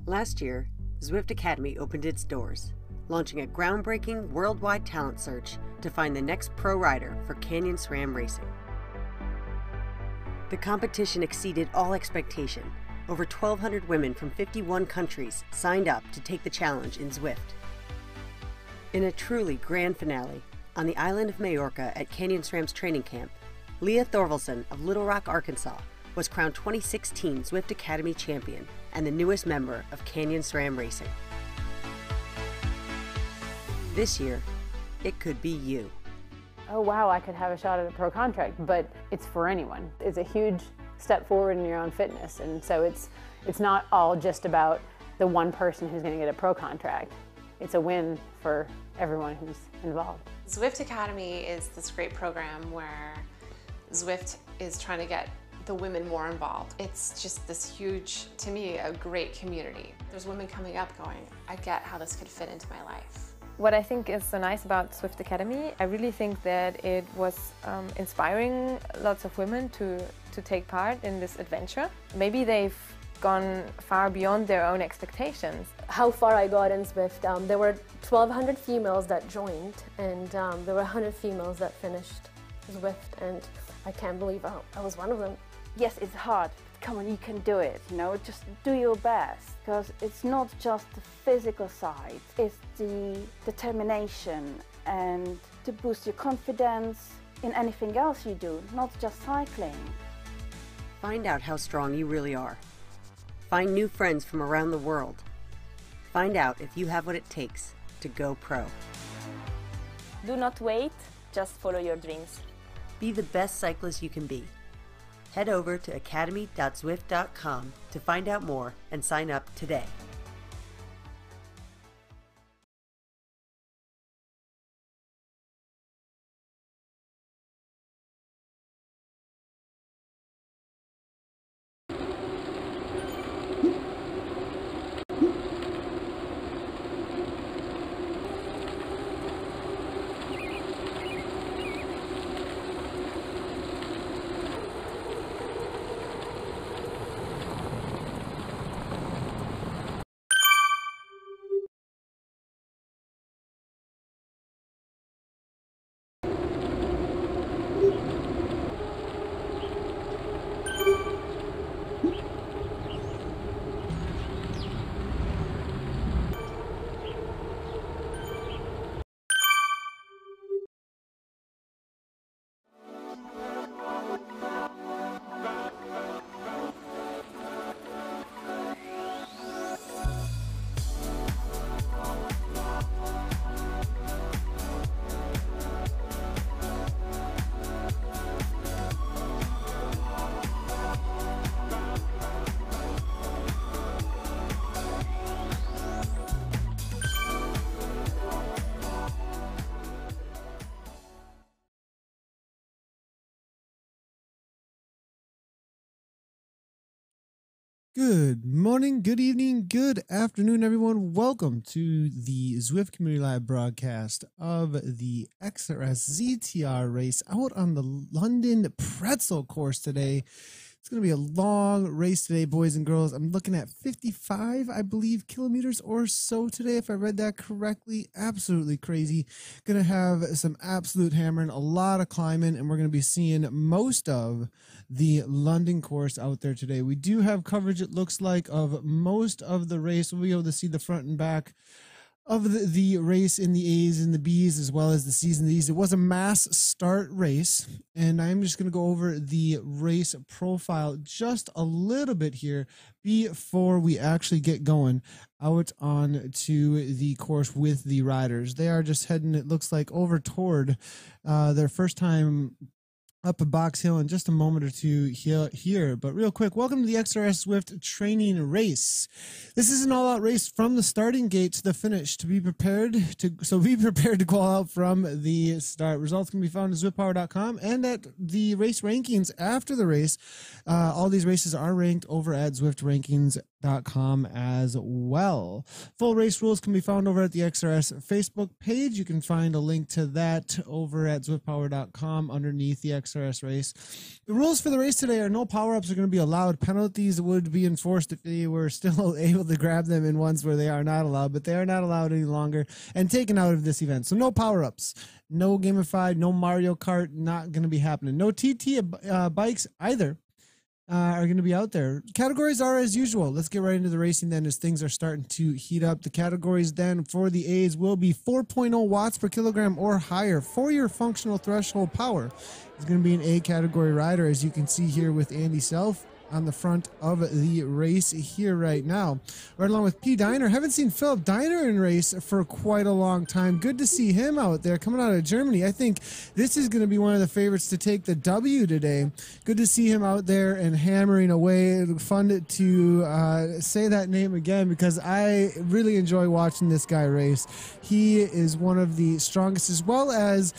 Last year, Zwift Academy opened its doors, launching a groundbreaking worldwide talent search to find the next pro rider for Canyon SRAM racing. The competition exceeded all expectation. Over 1,200 women from 51 countries signed up to take the challenge in Zwift. In a truly grand finale, on the island of Majorca at Canyon SRAM's training camp, Leah Thorvaldsen of Little Rock, Arkansas, was crowned 2016 Zwift Academy champion and the newest member of Canyon SRAM Racing. This year, it could be you. Oh wow, I could have a shot at a pro contract, but it's for anyone. It's a huge step forward in your own fitness, and so it's not all just about the one person who's going to get a pro contract. It's a win for everyone who's involved. Zwift Academy is this great program where Zwift is trying to get the women more involved. It's just this huge, to me, a great community. There's women coming up going, I get how this could fit into my life. What I think is so nice about Zwift Academy, I really think that it was inspiring lots of women to take part in this adventure. Maybe they've gone far beyond their own expectations. How far I got in Zwift, there were 1,200 females that joined, and there were 100 females that finished Zwift, and I can't believe I was one of them. Yes, it's hard. Come on, you can do it, you know, just do your best. Because it's not just the physical side, it's the determination and to boost your confidence in anything else you do, not just cycling. Find out how strong you really are. Find new friends from around the world. Find out if you have what it takes to go pro. Do not wait, just follow your dreams. Be the best cyclist you can be. Head over to academy.zwift.com to find out more and sign up today. Good morning, good evening, good afternoon, everyone. Welcome to the Zwift Community Live broadcast of the XRS ZTR race out on the London Pretzel course today. It's going to be a long race today, boys and girls. I'm looking at 55, I believe, kilometers or so today, if I read that correctly. Absolutely crazy. Going to have some absolute hammering, a lot of climbing, and we're going to be seeing most of the London course out there today. We do have coverage, it looks like, of most of the race. We'll be able to see the front and back of the race in the A's and the B's, as well as the C's and the D's. It was a mass start race, and I'm just going to go over the race profile just a little bit here before we actually get going out on to the course with the riders. They are just heading, it looks like, over toward their first time up a box hill in just a moment or two here. But real quick, welcome to the XRS Zwift training race. This is an all-out race from the starting gate to the finish. Be prepared to call out from the start. Results can be found at zwiftpower.com and at the race rankings after the race. All these races are ranked over at Zwift rankings .com as well. Full race rules can be found over at the XRS Facebook page. You can find a link to that over at zwiftpower.com underneath the XRS race. The rules for the race today are no power-ups are going to be allowed. Penalties would be enforced if you were still able to grab them in ones where they are not allowed, but they are not allowed any longer and taken out of this event. So no power-ups, no gamified, no Mario Kart, not going to be happening. No TT bikes either. Are going to be out there. Categories are as usual. Let's get right into the racing then as things are starting to heat up. The categories then for the A's will be 4.0 watts per kilogram or higher for your functional threshold power. It's going to be an A category rider, as you can see here with Andy Self on the front of the race here right now. Right along with P. Diner. Haven't seen Philip Diner in race for quite a long time. Good to see him out there coming out of Germany. I think this is going to be one of the favorites to take the W today. Good to see him out there and hammering away. Fun to say that name again because I really enjoy watching this guy race. He is one of the strongest, as well as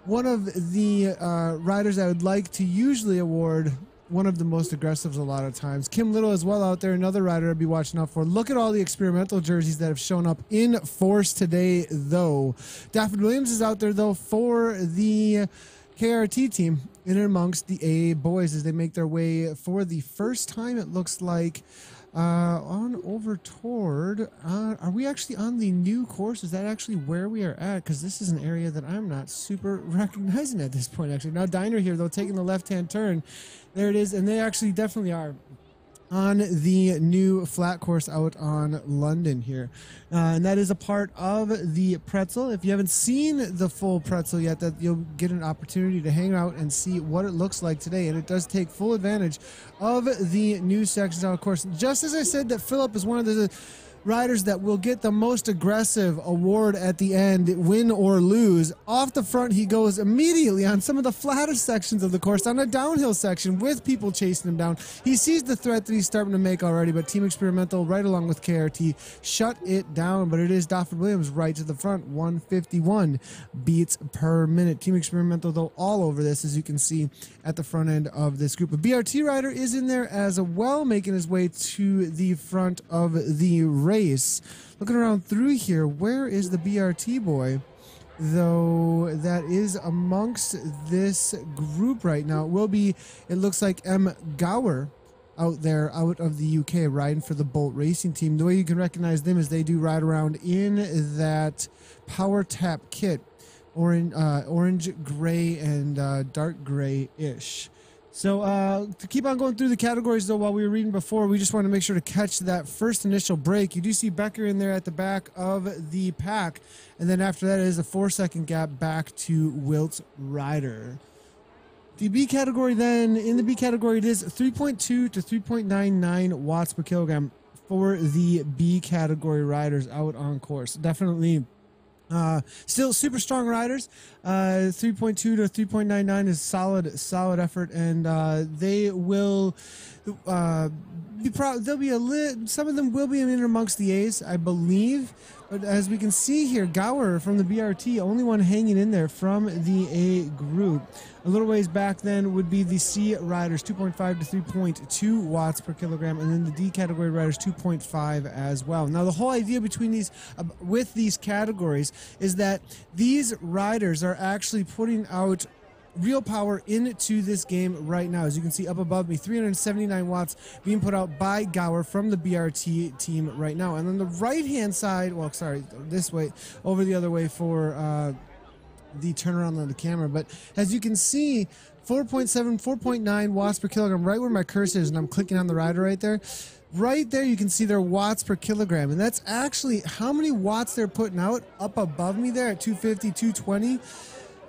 one of the riders I would like to usually award one of the most aggressives a lot of times. Kim Little as well out there, another rider I'd be watching out for. Look at all the experimental jerseys that have shown up in force today, though. Dafford Williams is out there, though, for the KRT team in amongst the A boys as they make their way for the first time, it looks like, on over toward, are we actually on the new course? Is that actually where we are at? Because this is an area that I'm not super recognizing at this point, actually. Now Diner here, though, taking the left-hand turn. There it is, and they actually definitely are on the new flat course out on London here. And that is a part of the pretzel. If you haven't seen the full pretzel yet, that you'll get an opportunity to hang out and see what it looks like today. And it does take full advantage of the new sections out of course. Just as I said that Philip is one of the riders that will get the most aggressive award at the end, win or lose. Off the front, he goes immediately on some of the flattest sections of the course, on a downhill section with people chasing him down. He sees the threat that he's starting to make already, but Team Experimental, right along with KRT, shut it down. But it is Dafford Williams right to the front, 151 beats per minute. Team Experimental, though, all over this, as you can see at the front end of this group. A BRT rider is in there as well, making his way to the front of the race. Looking around through here, where is the BRT boy? Though that is amongst this group right now. It will be, it looks like M. Gower out there out of the UK riding for the Bolt Racing team. The way you can recognize them is they do ride around in that Power Tap kit, orange, gray, and dark gray-ish. So to keep on going through the categories, though, while we were reading before, we just want to make sure to catch that first initial break. You do see Becker in there at the back of the pack, and then after that is a 4-second gap back to Wilt Ryder. The B category then, in the B category, it is 3.2 to 3.99 watts per kilogram for the B category riders out on course. Definitely still super strong riders. 3.2 to 3.99 is solid effort, and they will be they'll be some of them will be in amongst the A's, I believe. But as we can see here, Gower from the BRT, only one hanging in there from the A group. A little ways back then would be the C riders, 2.5 to 3.2 watts per kilogram, and then the D category riders, 2.5 as well. Now, the whole idea between these, with these categories, is that these riders are actually putting out real power into this game right now. As you can see up above me, 379 watts being put out by Gower from the BRT team right now. And on the right-hand side, well, sorry, this way, over the other way for the turnaround on the camera. But as you can see, 4.7, 4.9 watts per kilogram, right where my cursor is, and I'm clicking on the rider right there. Right there, you can see their watts per kilogram, and that's actually how many watts they're putting out up above me there at 250, 220.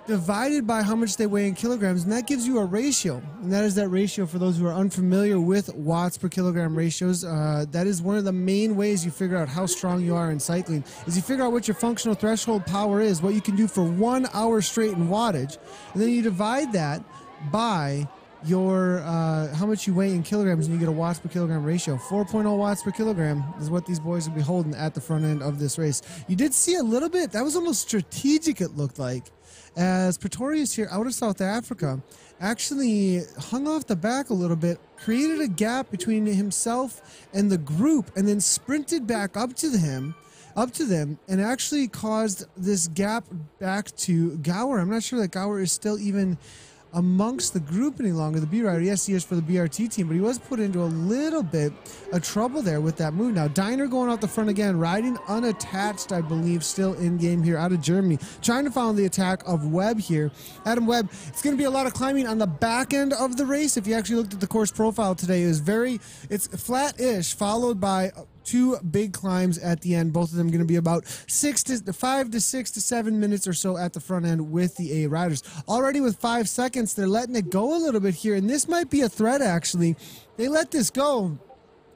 Divided by how much they weigh in kilograms, and that gives you a ratio. And that is that ratio for those who are unfamiliar with watts per kilogram ratios. That is one of the main ways you figure out how strong you are in cycling, is you figure out what your functional threshold power is, what you can do for 1 hour straight in wattage, and then you divide that by your how much you weigh in kilograms, and you get a watts per kilogram ratio. 4.0 watts per kilogram is what these boys will be holding at the front end of this race. You did see a little bit. That was almost strategic, it looked like, as Pretorius here out of South Africa actually hung off the back a little bit, created a gap between himself and the group, and then sprinted back up to them, and actually caused this gap back to Gower. I'm not sure that Gower is still even amongst the group any longer. The B rider, yes, he is for the BRT team, but he was put into a little bit of trouble there with that move. Now Diner going out the front again, riding unattached, I believe, still in game here out of Germany, trying to follow the attack of Webb here. Adam Webb, it's going to be a lot of climbing on the back end of the race. If you actually looked at the course profile today, it's flat-ish, followed by two big climbs at the end. Both of them going to be about 5 to 6 to 7 minutes or so at the front end with the A riders. Already with 5 seconds, they're letting it go a little bit here, and this might be a threat, actually. They let this go.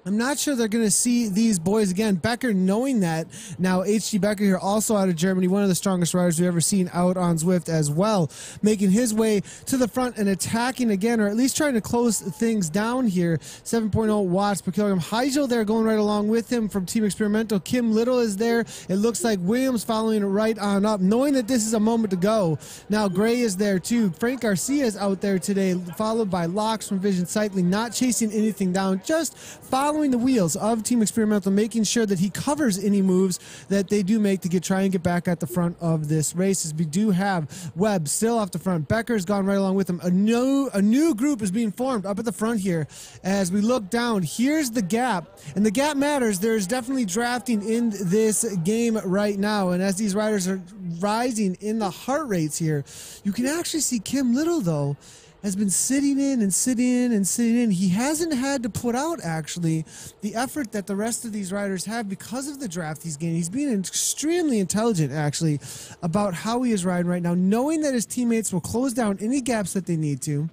I'm not sure they're going to see these boys again. Becker knowing that. Now, H.G. Becker here, also out of Germany, one of the strongest riders we've ever seen out on Zwift as well, making his way to the front and attacking again, or at least trying to close things down here. 7.0 watts per kilogram. Heigel there going right along with him from Team Experimental. Kim Little is there. It looks like Williams following right on up, knowing that this is a moment to go. Now, Gray is there too. Frank Garcia is out there today, followed by Locks from Vision Cycling, not chasing anything down, just following the wheels of Team Experimental, making sure that he covers any moves that they do make to try and get back at the front of this race. As we do have Webb still off the front. Becker's gone right along with him. A new group is being formed up at the front here. As we look down, here's the gap, and the gap matters. There's definitely drafting in this game right now, and as these riders are rising in the heart rates here, you can actually see Kim Little, though, has been sitting in and sitting in. He hasn't had to put out, actually, the effort that the rest of these riders have because of the draft he's gained. He's being extremely intelligent, actually, about how he is riding right now, knowing that his teammates will close down any gaps that they need to,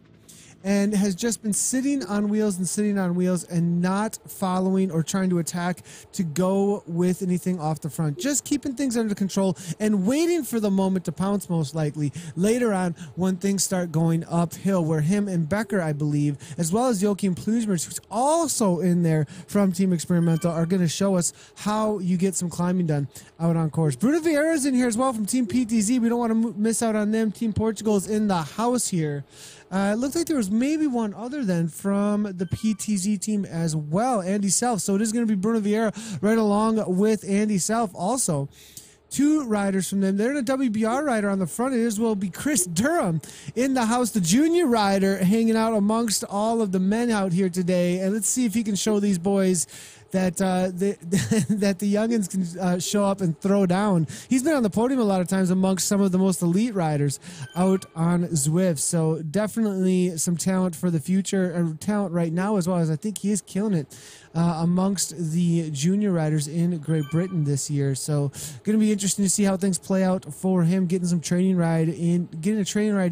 and has just been sitting on wheels and not following or trying to attack to go with anything off the front. Just keeping things under control and waiting for the moment to pounce, most likely later on when things start going uphill, where him and Becker, I believe, as well as Joachim Pluzmers, who's also in there from Team Experimental, are going to show us how you get some climbing done out on course. Bruno Vieira's in here as well from Team PTZ. We don't want to miss out on them. Team Portugal is in the house here. It looked like there was maybe one other then from the PTZ team as well, Andy Self. So it is going to be Bruno Vieira right along with Andy Self also. Two riders from them. They're in a WBR rider on the front. It as well be Chris Durham in the house, the junior rider, hanging out amongst all of the men out here today. And let's see if he can show these boys that that the youngins can show up and throw down. He's been on the podium a lot of times amongst some of the most elite riders out on Zwift. So definitely some talent for the future, or talent right now as well, as I think he is killing it amongst the junior riders in Great Britain this year. So going to be interesting to see how things play out for him, getting a training ride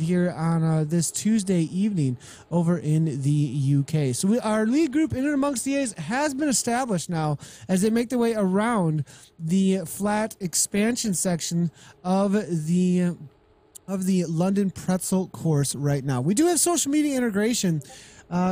here on this Tuesday evening over in the UK. So our lead group in and amongst the A's has been established now as they make their way around the flat expansion section of the London Pretzel course right now. We do have social media integration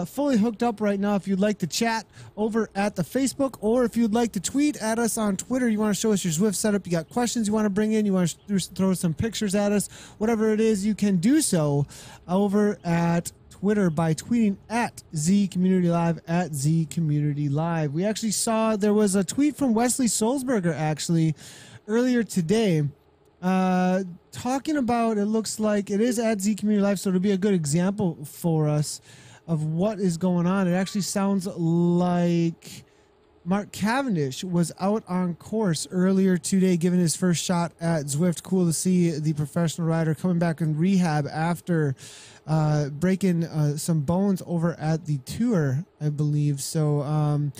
fully hooked up right now. If you'd like to chat over at the Facebook, or if you'd like to tweet at us on Twitter, you want to show us your Zwift setup, you got questions you want to bring in, you want to throw some pictures at us, whatever it is, you can do so over at Twitter by tweeting at ZCommunityLive, at ZCommunityLive. We actually saw there was a tweet from Wesley Solzberger actually earlier today talking about, it looks like it is at ZCommunityLive, so it'll be a good example for us of what is going on. It actually sounds like Mark Cavendish was out on course earlier today, giving his first shot at Zwift. Cool to see the professional rider coming back in rehab after breaking some bones over at the tour I believe. So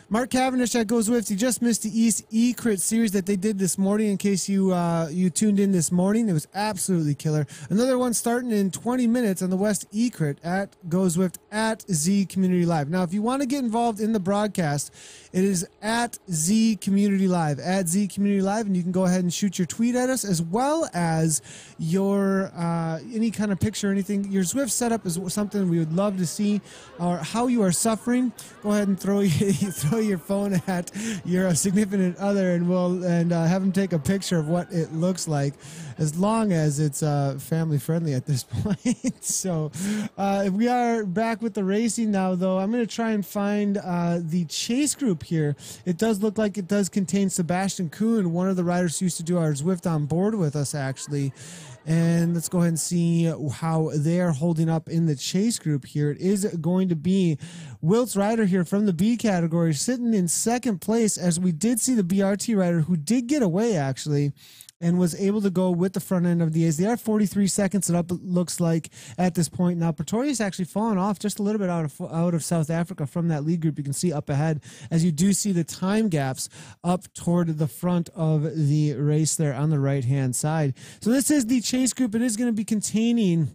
Mark Cavendish at Go Zwift, he just missed the East E-Crit series that they did this morning. In case you you tuned in this morning, it was absolutely killer. Another one starting in 20 minutes on the West E-Crit at Go Zwift at Z Community Live. Now, if you want to get involved in the broadcast, it is at Z Community Live, at Z Community Live, and you can go ahead and shoot your tweet at us, as well as your any kind of picture or anything. Your Zwift setup is something we would love to see, or how you are suffering. Go ahead and throw your phone at your significant other, and we'll have them take a picture of what it looks like, as long as it's family friendly at this point. So we are back with the racing now, though. I'm going to try and find the chase group here. It does look like it does contain Sebastian Kuhn, one of the riders who used to do our Zwift on board with us, actually. And let's go ahead and see how they are holding up in the chase group here. It is going to be Wilt's rider here from the B category, sitting in second place, as we did see the BRT rider who did get away, actually, and was able to go with the front end of the A's. They are 43 seconds it up, it looks like, at this point. Now, Pretorius actually fallen off just a little bit out of South Africa from that lead group. You can see up ahead, as you do see the time gaps up toward the front of the race there on the right-hand side. So this is the chase group. It is going to be containing,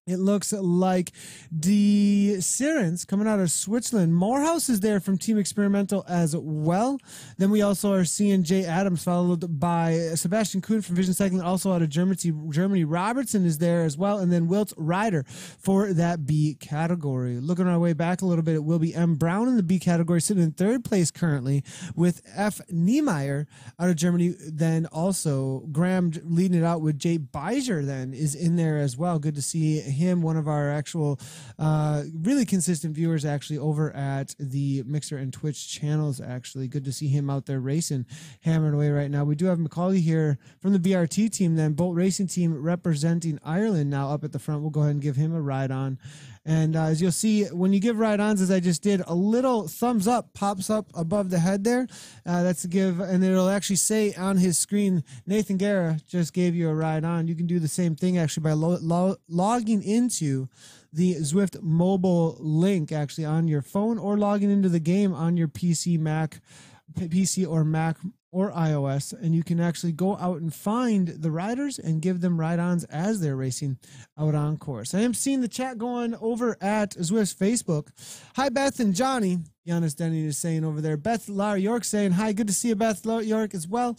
it looks like, the Sirens coming out of Switzerland. Morehouse is there from Team Experimental as well. Then we also are seeing Jay Adams, followed by Sebastian Kuhn from Vision Cycling, also out of Germany. Robertson is there as well. And then Wilt's rider for that B category. Looking our way back a little bit, it will be M. Brown in the B category, sitting in third place currently, with F. Niemeyer out of Germany. Then also Graham leading it out with Jay Beiser then is in there as well. Good to see him, one of our actual really consistent viewers, actually, over at the Mixer and Twitch channels. Actually, good to see him out there racing, hammering away right now. We do have Macaulay here from the BRT team, then Bolt Racing Team representing Ireland now up at the front. We'll go ahead and give him a ride on. And as you'll see, when you give ride-ons, as I just did, a little thumbs up pops up above the head there. That's to give, and it'll actually say on his screen, Nathan Guerra just gave you a ride-on. You can do the same thing, actually, by logging into the Zwift mobile link, actually, on your phone, or logging into the game on your PC or Mac or iOS, and you can actually go out and find the riders and give them ride-ons as they're racing out on course. I am seeing the chat going over at Zwift's Facebook. Hi, Beth and Johnny. Giannis Denny is saying over there. Beth Lar York saying hi. Good to see you, Beth Lar York, as well.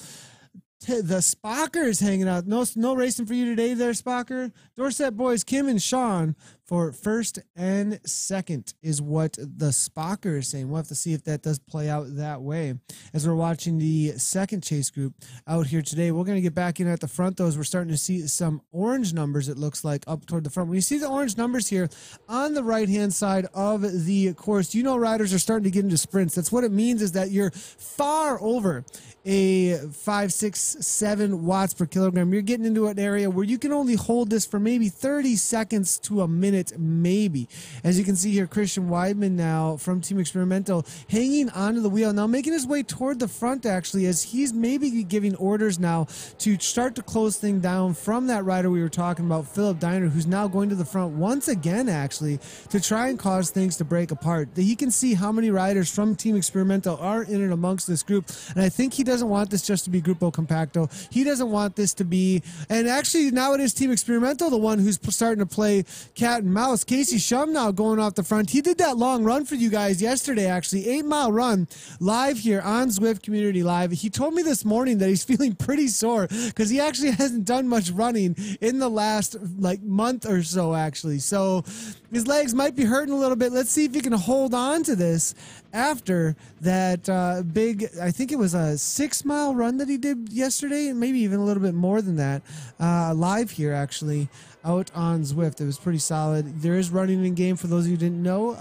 The Spocker is hanging out. No racing for you today there, Spocker. Dorset boys, Kim and Sean, for first and second is what the Spocker is saying. We'll have to see if that does play out that way. As we're watching the second chase group out here today, we're going to get back in at the front, though, as we're starting to see some orange numbers, it looks like, up toward the front. When you see the orange numbers here on the right-hand side of the course, you know riders are starting to get into sprints. That's what it means, is that you're far over a 5, 6, 7 watts per kilogram. You're getting into an area where you can only hold this for maybe 30 seconds to a minute, maybe. As you can see here, Christian Weidman now from Team Experimental hanging onto the wheel, now making his way toward the front, actually, as he's maybe giving orders now to start to close things down from that rider we were talking about, Philip Diner, who's now going to the front once again, actually, to try and cause things to break apart. He can see how many riders from Team Experimental are in and amongst this group, and I think he doesn't want this just to be Grupo Compacto. He doesn't want this to be, and actually now it is Team Experimental, the one who's starting to play cat and mouse. Casey Shum now going off the front. He did that long run for you guys yesterday, actually, 8-mile run live here on Zwift Community Live. He told me this morning that he's feeling pretty sore because he actually hasn't done much running in the last month or so, actually. So his legs might be hurting a little bit. Let's see if he can hold on to this after that big, I think it was a 6-mile run that he did yesterday, maybe even a little bit more than that, live here, actually, out on Zwift. It was pretty solid. There is running in game, for those of you who didn't know.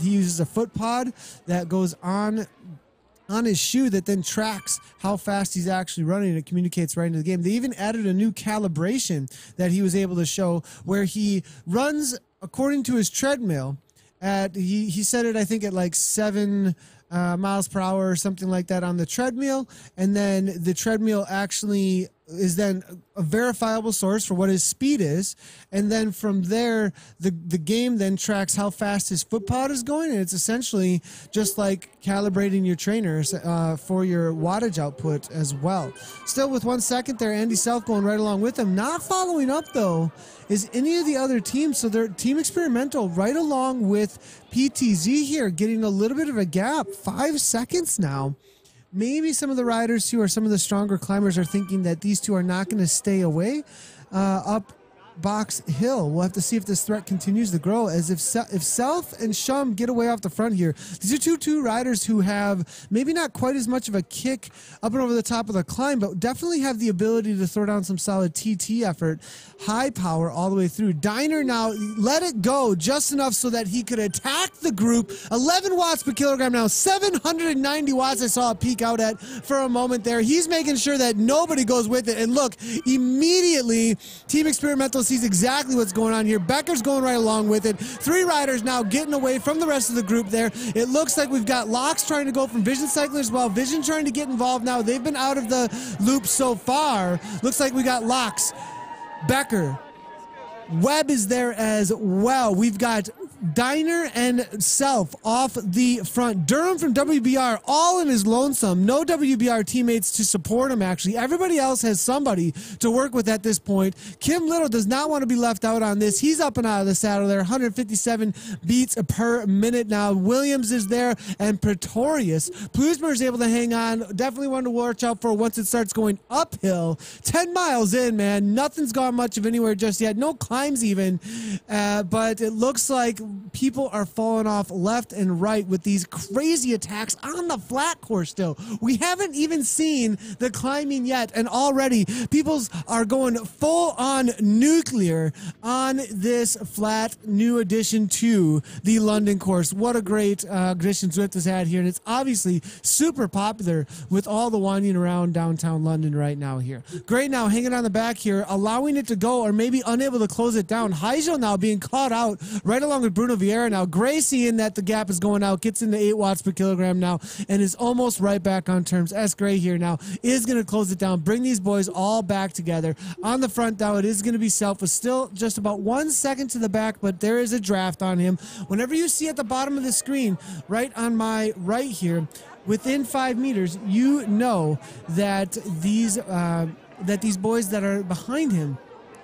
He uses a foot pod that goes on his shoe that then tracks how fast he's actually running. It communicates right into the game. They even added a new calibration that he was able to show, where he runs according to his treadmill at, he said it, I think, at like 7 miles per hour or something like that on the treadmill, and then the treadmill actually is then a verifiable source for what his speed is, and then from there the game then tracks how fast his foot pod is going, and it's essentially just like calibrating your trainers for your wattage output as well. Still with 1 second there, Andy Self going right along with him. Not following up though is any of the other teams, so they're Team Experimental right along with PTZ here, getting a little bit of a gap. 5 seconds now. Maybe some of the riders who are some of the stronger climbers are thinking that these two are not going to stay away up Box Hill. We'll have to see if this threat continues to grow, as if Self and Shum get away off the front here. These are two riders who have maybe not quite as much of a kick up and over the top of the climb, but definitely have the ability to throw down some solid TT effort, high power all the way through. Diner now let it go just enough so that he could attack the group. 11 watts per kilogram now, 790 watts I saw it peak out at for a moment there. He's making sure that nobody goes with it, and look, immediately Team Experimental sees exactly what's going on here. Becker's going right along with it. 3 riders now getting away from the rest of the group there. It looks like we've got Locks trying to go from Vision Cycling as well. Vision trying to get involved now. They've been out of the loop so far. Looks like we got Locks, Becker, Webb is there as well. We've got Diner and Self off the front. Durham from WBR all in his lonesome. No WBR teammates to support him, actually. Everybody else has somebody to work with at this point. Kim Little does not want to be left out on this. He's up and out of the saddle there. 157 beats per minute now. Williams is there, and Pretorius. Plusmer is able to hang on. Definitely one to watch out for once it starts going uphill. 10 miles in, man. Nothing's gone much of anywhere just yet. No climbs even. But it looks like people are falling off left and right with these crazy attacks on the flat course still. We haven't even seen the climbing yet, and already people are going full on nuclear on this flat new addition to the London course. What a great addition Zwift has had here, and it's obviously super popular with all the winding around downtown London right now here. Great now hanging on the back here, allowing it to go or maybe unable to close it down. Heigel now being caught out right along with Bruno Vieira now. Gray seeing that the gap is going out, gets into 8 watts per kilogram now, and is almost right back on terms. S. Gray here now is going to close it down, bring these boys all back together. On the front now, it is going to be Self, with still just about 1 second to the back, but there is a draft on him. Whenever you see at the bottom of the screen, right on my right here, within 5 meters, you know that these boys that are behind him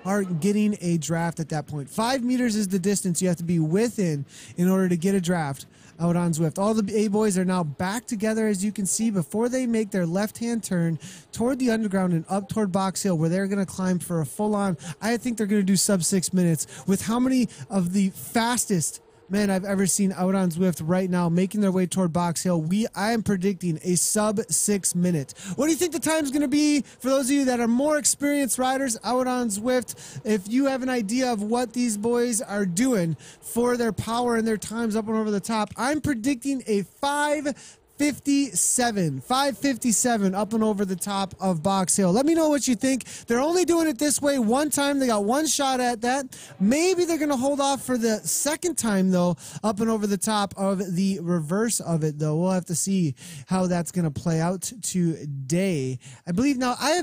are getting a draft at that point. 5 meters is the distance you have to be within in order to get a draft out on Zwift. All the A boys are now back together, as you can see, before they make their left-hand turn toward the underground and up toward Box Hill, where they're going to climb for a full-on, I think they're going to do sub 6 minutes, with how many of the fastest men I've ever seen out on Zwift right now making their way toward Box Hill. I am predicting a sub 6 minute. What do you think the time's going to be for those of you that are more experienced riders out on Zwift? If you have an idea of what these boys are doing for their power and their times up and over the top, I'm predicting a 5:57 up and over the top of Box Hill. Let me know what you think. They're only doing it this way one time. They got one shot at that. Maybe they're going to hold off for the second time, though, up and over the top of the reverse of it, though. We'll have to see how that's going to play out today. I believe now I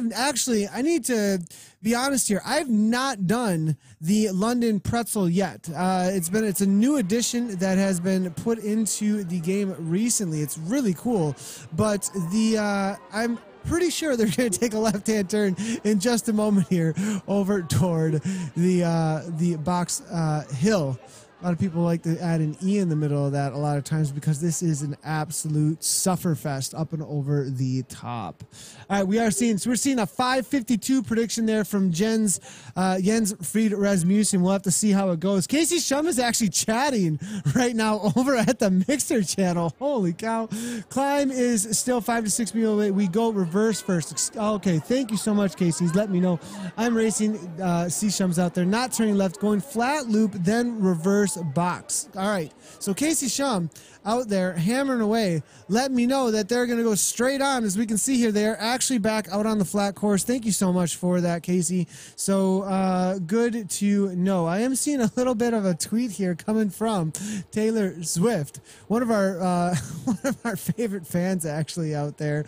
need to be honest here. I've not done the London pretzel yet. It's a new addition that has been put into the game recently. It's really cool, but I'm pretty sure they're going to take a left-hand turn in just a moment here over toward the Box Hill. A lot of people like to add an E in the middle of that a lot of times because this is an absolute sufferfest up and over the top. All right, we're seeing a 5:52 prediction there from Jens Fried Rasmussen. We'll have to see how it goes. Casey Shum is actually chatting right now over at the Mixer channel. Holy cow. Climb is still 5 to 6 meters away. We go reverse first. Okay, thank you so much, Casey. He's letting me know. I'm racing C Shum's out there, not turning left, going flat loop, then reverse course box. All right, so Casey Shum out there hammering away, let me know that they're going to go straight on. As we can see here, they are actually back out on the flat course. Thank you so much for that, Casey. So good to know. I am seeing a little bit of a tweet here coming from Taylor Zwift, one of our favorite fans actually out there.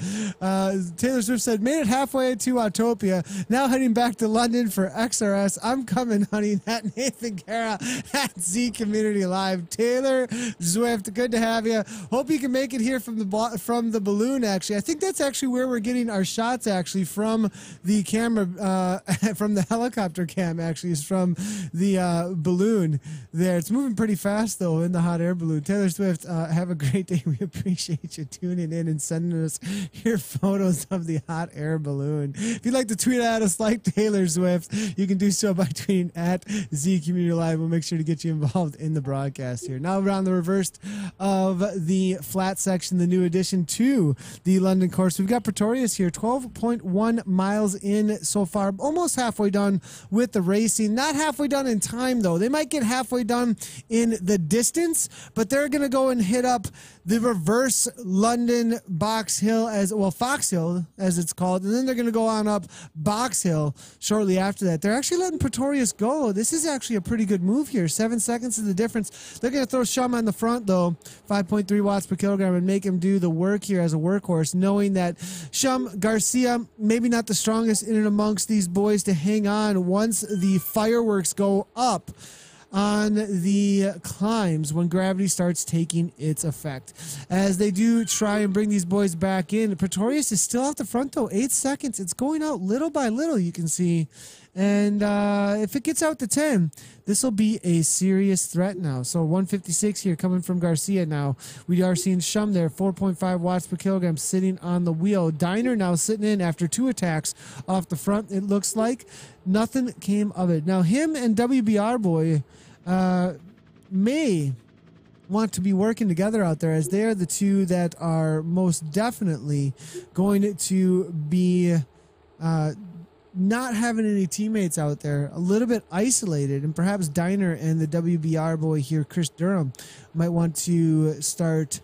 Taylor Swift said, made it halfway to Autopia, now heading back to London for XRS. I'm coming, honey. That Nathan Kara at Z Community Live. Taylor Zwift, good to have you. Hope you can make it here from the balloon. Actually, I think that's actually where we're getting our shots. Actually, from the camera, from the helicopter cam. Actually, is from the balloon there. It's moving pretty fast though in the hot air balloon. Taylor Swift, have a great day. We appreciate you tuning in and sending us your photos of the hot air balloon. If you'd like to tweet at us like Taylor Swift, you can do so by tweeting at Z Community Live. We'll make sure to get you involved in the broadcast here. Now we're on the reverse of the flat section, the new addition to the London course. We've got Pretorius here, 12.1 miles in so far, almost halfway done with the racing. Not halfway done in time though. They might get halfway done in the distance, but they're going to go and hit up the reverse London Box Hill, Fox Hill as it's called, and then they're going to go on up Box Hill shortly after that. They're actually letting Pretorius go. This is actually a pretty good move here. 7 seconds is the difference. They're going to throw Shum on the front though, 5.3 watts per kilogram, and make him do the work here as a workhorse, knowing that Shum Garcia, maybe not the strongest in and amongst these boys to hang on once the fireworks go up on the climbs when gravity starts taking its effect. As they do try and bring these boys back in, Pretorius is still out the front though, 8 seconds. It's going out little by little, you can see. And if it gets out to 10, this will be a serious threat now. So 156 here coming from Garcia now. We are seeing Shum there, 4.5 watts per kilogram sitting on the wheel. Diner now sitting in after 2 attacks off the front. It looks like nothing came of it. Now him and WBR boy may want to be working together out there, as they are the two that are most definitely going to be not having any teammates out there, a little bit isolated, and perhaps Diner and the WBR boy here, Chris Durham, might want to start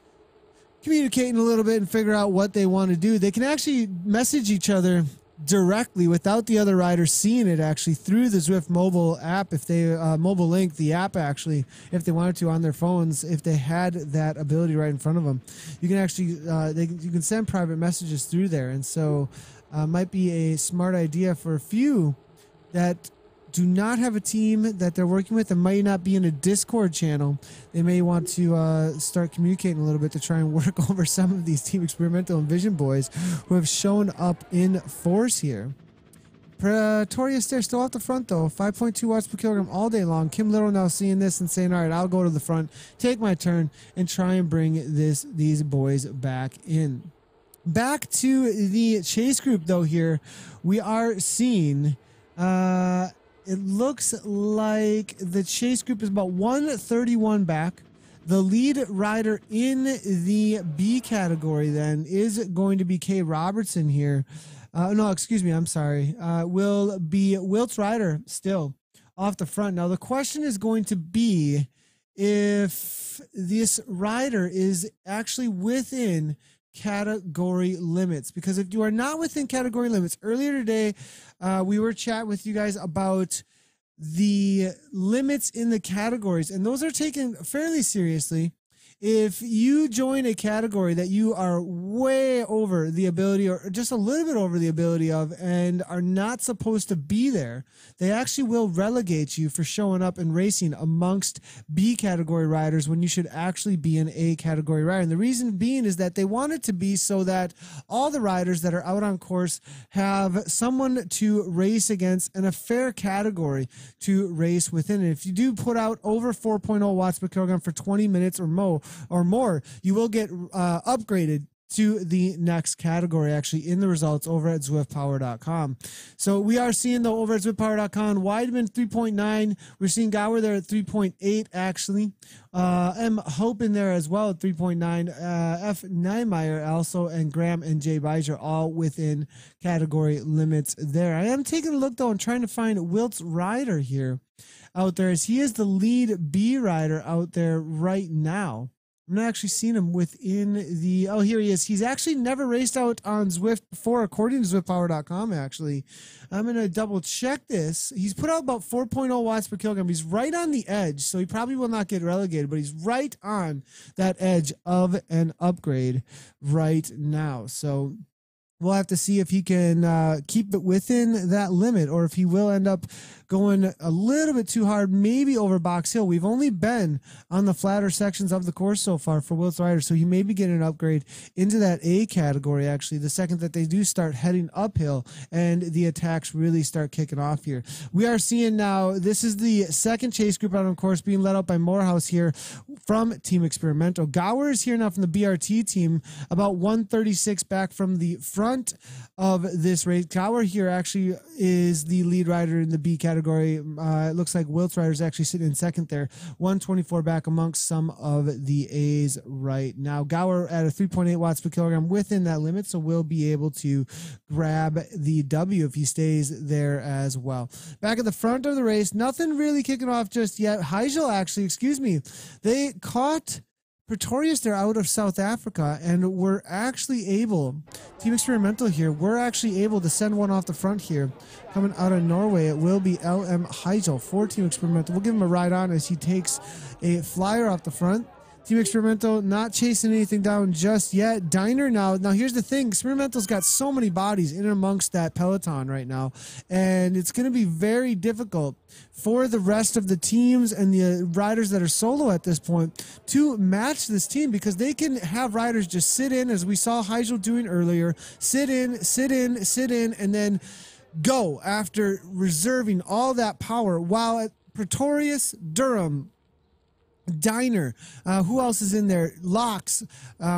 communicating a little bit and figure out what they want to do. They can actually message each other directly without the other riders seeing it, actually through the Zwift mobile app, if they mobile link the app, actually, if they wanted to on their phones, if they had that ability right in front of them. You can actually you can send private messages through there, and so might be a smart idea for a few that do not have a team that they're working with and might not be in a Discord channel. They may want to start communicating a little bit to try and work over some of these Team Experimental and Vision boys who have shown up in force here. Pretorius there still off the front though, 5.2 watts per kilogram all day long. Kim Little now seeing this and saying, all right, I'll go to the front, take my turn, and try and bring these boys back in. Back to the chase group though here, we are seeing it looks like the chase group is about 131 back. The lead rider in the B category then is going to be Kay Robertson here. No, excuse me, I'm sorry. Will be Wilt's rider still off the front. Now the question is going to be if this rider is actually within category limits, because if you are not within category limits, earlier today we were chatting with you guys about the limits in the categories, and those are taken fairly seriously. If you join a category that you are way over the ability, or just a little bit over the ability of, and are not supposed to be there, they actually will relegate you for showing up and racing amongst B category riders when you should actually be an A category rider. And the reason being is that they want it to be so that all the riders that are out on course have someone to race against and a fair category to race within. And if you do put out over 4.0 watts per kilogram for 20 minutes or more, you will get upgraded to the next category, actually, in the results over at ZwiftPower.com. So we are seeing, though, over at ZwiftPower.com, Weidman 3.9. We're seeing Gower there at 3.8, actually. M. Hope in there as well at 3.9. F. Niemeyer also, and Graham and Jay Beiser all within category limits there. I am taking a look, though, and trying to find Wilt's rider here out there, as he is the lead B rider out there right now. I'm not actually seeing him within the... Oh, here he is. He's actually never raced out on Zwift before, according to ZwiftPower.com, actually. I'm going to double check this. He's put out about 4.0 watts per kilogram. He's right on the edge, so he probably will not get relegated, but he's right on that edge of an upgrade right now. So we'll have to see if he can keep it within that limit, or if he will end up going a little bit too hard, maybe over Box Hill. We've only been on the flatter sections of the course so far for Wilt's rider, so he may be getting an upgrade into that A category, actually, the second that they do start heading uphill and the attacks really start kicking off here. We are seeing now, this is the second chase group out on course, being led out by Morehouse here from Team Experimental. Gower is here now from the BRT team, about 136 back from the front of this race. Gower here actually is the lead rider in the B category. It looks like Wilt's rider is actually sitting in second there, 124 back amongst some of the A's right now. Gower at a 3.8 watts per kilogram within that limit, so will be able to grab the W if he stays there as well. Back at the front of the race, nothing really kicking off just yet. Heigel, actually, excuse me, they caught Pretorius there out of South Africa, and we're actually able, Team Experimental here, we're actually able to send one off the front here. Coming out of Norway, it will be LM Heigel for Team Experimental. We'll give him a ride on as he takes a flyer off the front. Team Experimental not chasing anything down just yet. Diner now. Now, here's the thing. Experimental's got so many bodies in and amongst that peloton right now, and it's going to be very difficult for the rest of the teams and the riders that are solo at this point to match this team, because they can have riders just sit in, as we saw Heigel doing earlier, sit in, and then go after reserving all that power, while at Pretorius, Durham, Diner, who else is in there? Locks.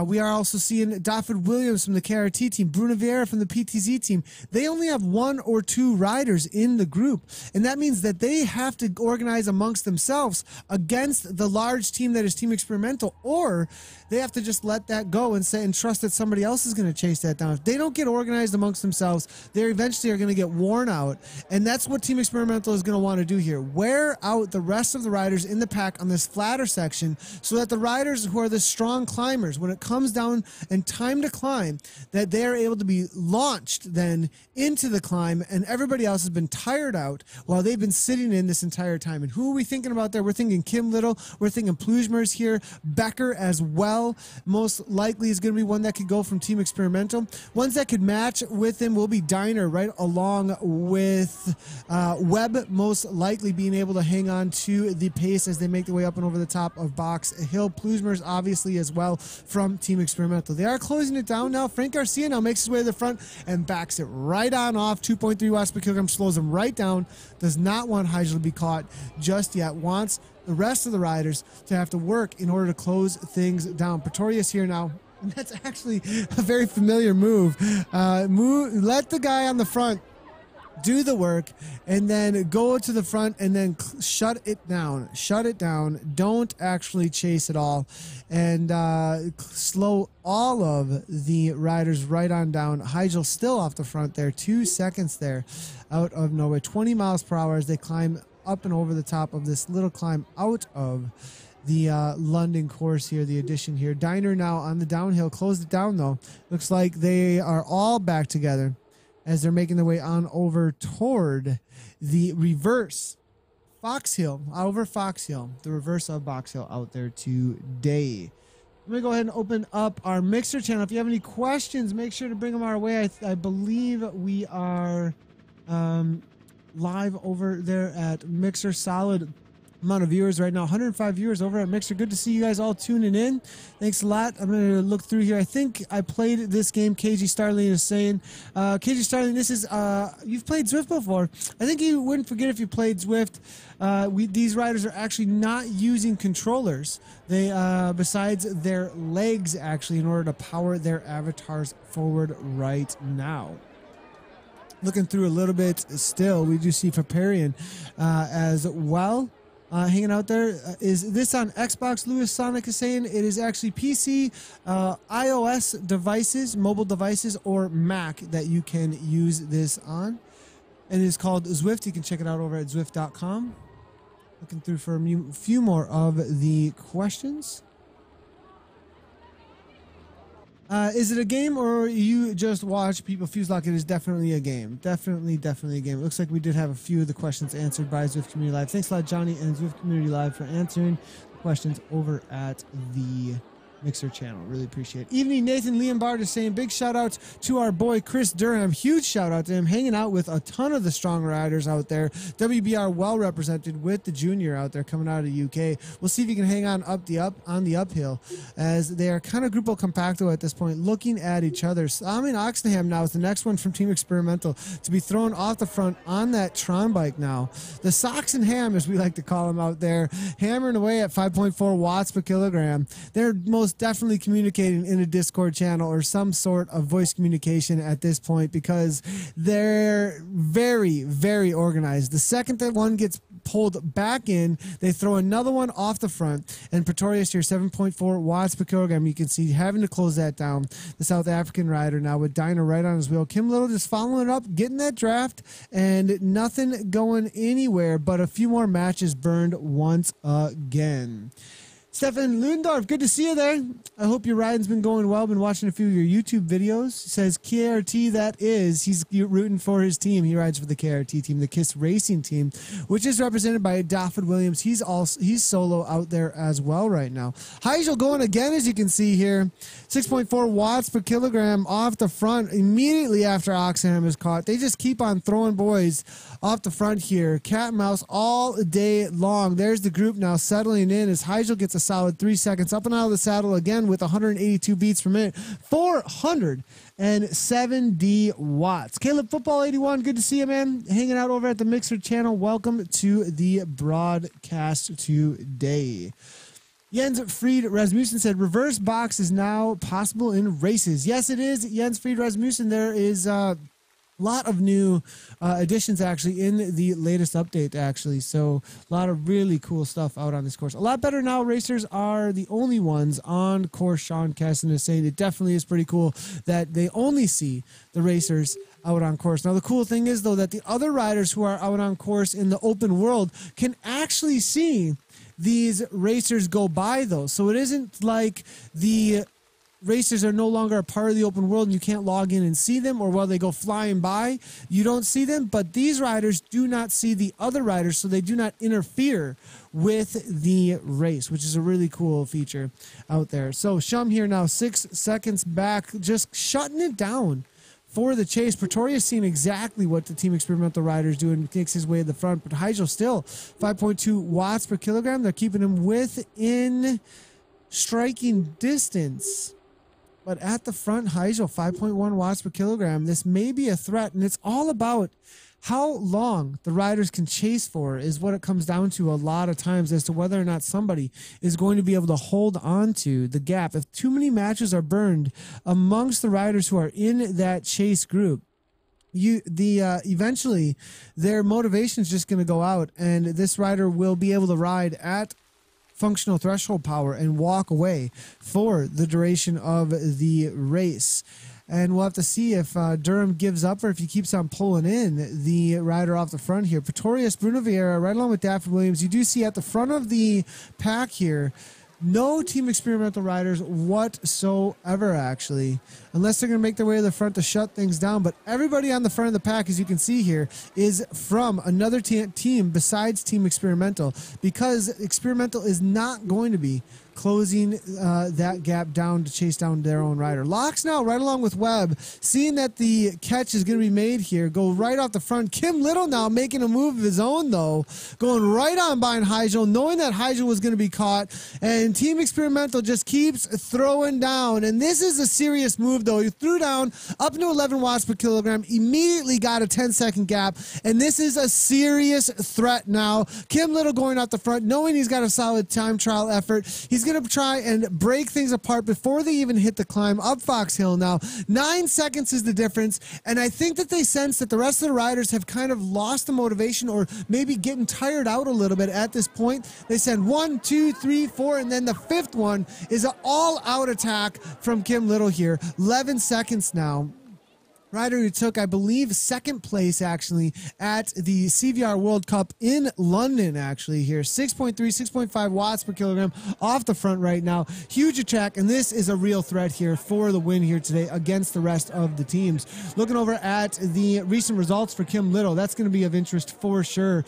We are also seeing Dafford Williams from the KRT team, Bruno Vieira from the PTZ team. They only have 1 or 2 riders in the group, and that means that they have to organize amongst themselves against the large team that is Team Experimental, or they have to just let that go and say and trust that somebody else is going to chase that down. If they don't get organized amongst themselves, they eventually are going to get worn out, and that's what Team Experimental is going to want to do here. Wear out the rest of the riders in the pack on this flatter section, so that the riders who are the strong climbers, when it comes down and time to climb, that they are able to be launched then into the climb, and everybody else has been tired out while they've been sitting in this entire time. And who are we thinking about there? We're thinking Kim Little, we're thinking Plujmers here, Becker as well, most likely is going to be one that could go from Team Experimental. Ones that could match with him will be Diner, right along with Webb, most likely being able to hang on to the pace as they make their way up and over the top of Box Hill. Plujmers obviously as well from Team Experimental. They are closing it down now. Frank Garcia now makes his way to the front and backs it right on off. 2.3 watts per kilogram, slows him right down. Does not want Heigel to be caught just yet. Wants the rest of the riders to have to work in order to close things down. Pretorius here now. And that's actually a very familiar move. Let the guy on the front do the work, and then go to the front and then shut it down. Shut it down. Don't actually chase it all, and slow all of the riders right on down. Heigel still off the front there. 2 seconds there out of nowhere. 20 miles per hour as they climb up and over the top of this little climb out of the London course here, the addition here. Diner now on the downhill. Closed it down, though. Looks like they are all back together as they're making their way on over toward the reverse Fox Hill, over Fox Hill, the reverse of Box Hill out there today. I'm going to go ahead and open up our Mixer channel. If you have any questions, make sure to bring them our way. I believe we are live over there at Mixer. Solid amount of viewers right now. 105 viewers over at Mixer. Good to see you guys all tuning in. Thanks a lot. I'm going to look through here. I think I played this game. KG Starling is saying, KG Starling, this is, you've played Zwift before. I think you wouldn't forget if you played Zwift. These riders are actually not using controllers. They, besides their legs, actually, in order to power their avatars forward right now. Looking through a little bit still, we do see Vaparian as well. Hanging out there. Is this on Xbox? Lewis Sonic is saying it is actually PC, iOS devices, mobile devices, or Mac that you can use this on. And it's called Zwift. You can check it out over at Zwift.com. Looking through for a few more of the questions. Is it a game or you just watch people fuse lock? It is definitely a game. Definitely a game. It looks like we did have a few of the questions answered by Zwift Community Live. Thanks a lot, Johnny and Zwift Community Live, for answering the questions over at the Mixer channel. Really appreciate it. Evening, Nathan Leonbard is saying big shout out to our boy Chris Durham. Huge shout out to him, hanging out with a ton of the strong riders out there. WBR well represented with the junior out there coming out of the UK. We'll see if he can hang on on the uphill, as they are kind of Grupo Compacto at this point, looking at each other. Sami Oxenham now is the next one from Team Experimental to be thrown off the front on that Tron bike now. The Socks and Ham, as we like to call them out there, hammering away at 5.4 watts per kilogram. They're most definitely communicating in a Discord channel or some sort of voice communication at this point, because they're very organized. The second that one gets pulled back in, they throw another one off the front, and Pretorius here, 7.4 watts per kilogram. You can see having to close that down. The South African rider now with Dyna right on his wheel. Kim Little just following it up, getting that draft, and nothing going anywhere but a few more matches burned once again. Stefan Ludendorff, good to see you there. I hope your riding's been going well. Been watching a few of your YouTube videos. He says KRT, that is. He's rooting for his team. He rides for the KRT team, the KISS Racing team, which is represented by Dafford Williams. He's solo out there as well right now. Heigel going again, as you can see here. 6.4 watts per kilogram off the front immediately after Oxenham is caught. They just keep on throwing boys off the front here. Cat and mouse all day long. There's the group now settling in as Heigel gets a solid 3 seconds up and out of the saddle again with 182 beats per minute. 470 watts. Caleb Football 81, good to see you, man. Hanging out over at the Mixer channel. Welcome to the broadcast today. Jens Fried Rasmussen said reverse box is now possible in races. Yes, it is. Jens Fried Rasmussen, there is lot of new additions actually in the latest update actually, so a lot of really cool stuff out on this course. A lot better now. Racers are the only ones on course. Sean Kesson is saying it definitely is pretty cool that they only see the racers out on course. Now the cool thing is though that the other riders who are out on course in the open world can actually see these racers go by though, so it isn't like the racers are no longer a part of the open world and you can't log in and see them, or while they go flying by, you don't see them. But these riders do not see the other riders, so they do not interfere with the race, which is a really cool feature out there. So Shum here now 6 seconds back, just shutting it down for the chase. Pretorius seeing exactly what the Team Experimental riders do and takes his way to the front, but Heigel still 5.2 watts per kilogram. They're keeping him within striking distance. But at the front, Heigel, 5.1 watts per kilogram. This may be a threat, and it's all about how long the riders can chase for is what it comes down to a lot of times as to whether or not somebody is going to be able to hold on to the gap. If too many matches are burned amongst the riders who are in that chase group, eventually their motivation is just going to go out, and this rider will be able to ride at functional threshold power and walk away for the duration of the race. And we'll have to see if Durham gives up or if he keeps on pulling in the rider off the front here. Pretorius, Bruno Vieira, right along with Dafford Williams. You do see at the front of the pack here, no Team Experimental riders whatsoever, actually. unless they're going to make their way to the front to shut things down. But everybody on the front of the pack, as you can see here, is from another team besides Team Experimental, because Experimental is not going to be closing that gap down to chase down their own rider. Locks now right along with Webb, seeing that the catch is going to be made here, go right off the front. Kim Little now making a move of his own, though, going right on behind Heigel, knowing that Heigel was going to be caught, and Team Experimental just keeps throwing down. And this is a serious move, though. He threw down up to 11 watts per kilogram, immediately got a 10-second gap, and this is a serious threat now. Kim Little going out the front, knowing he's got a solid time trial effort. He's going to try and break things apart before they even hit the climb up Fox Hill now. 9 seconds is the difference, and I think that they sense that the rest of the riders have kind of lost the motivation, or maybe getting tired out a little bit at this point. They send 1, 2, 3, 4, and then the fifth one is an all-out attack from Kim Little here. 11 seconds now. Rider who took, I believe, second place, actually, at the CVR World Cup in London, actually, here. 6.3, 6.5 watts per kilogram off the front right now. Huge attack, and this is a real threat here for the win here today against the rest of the teams. Looking over at the recent results for Kim Little, that's going to be of interest for sure.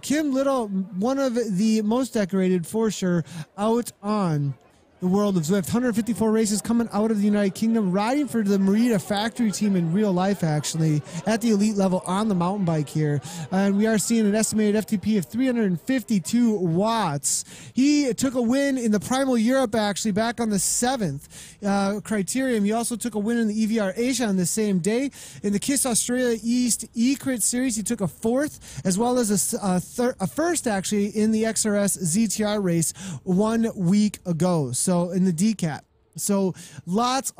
Kim Little, one of the most decorated for sure, out on the world of Zwift. 154 races coming out of the United Kingdom, riding for the Merida factory team in real life, actually, at the elite level on the mountain bike here. And we are seeing an estimated FTP of 352 watts. He took a win in the Primal Europe, actually, back on the 7th criterium. He also took a win in the EVR Asia on the same day. In the KISS Australia East E-Crit Series, he took a 4th, as well as a first, actually, in the XRS ZTR race 1 week ago. So in the DCAT. So lots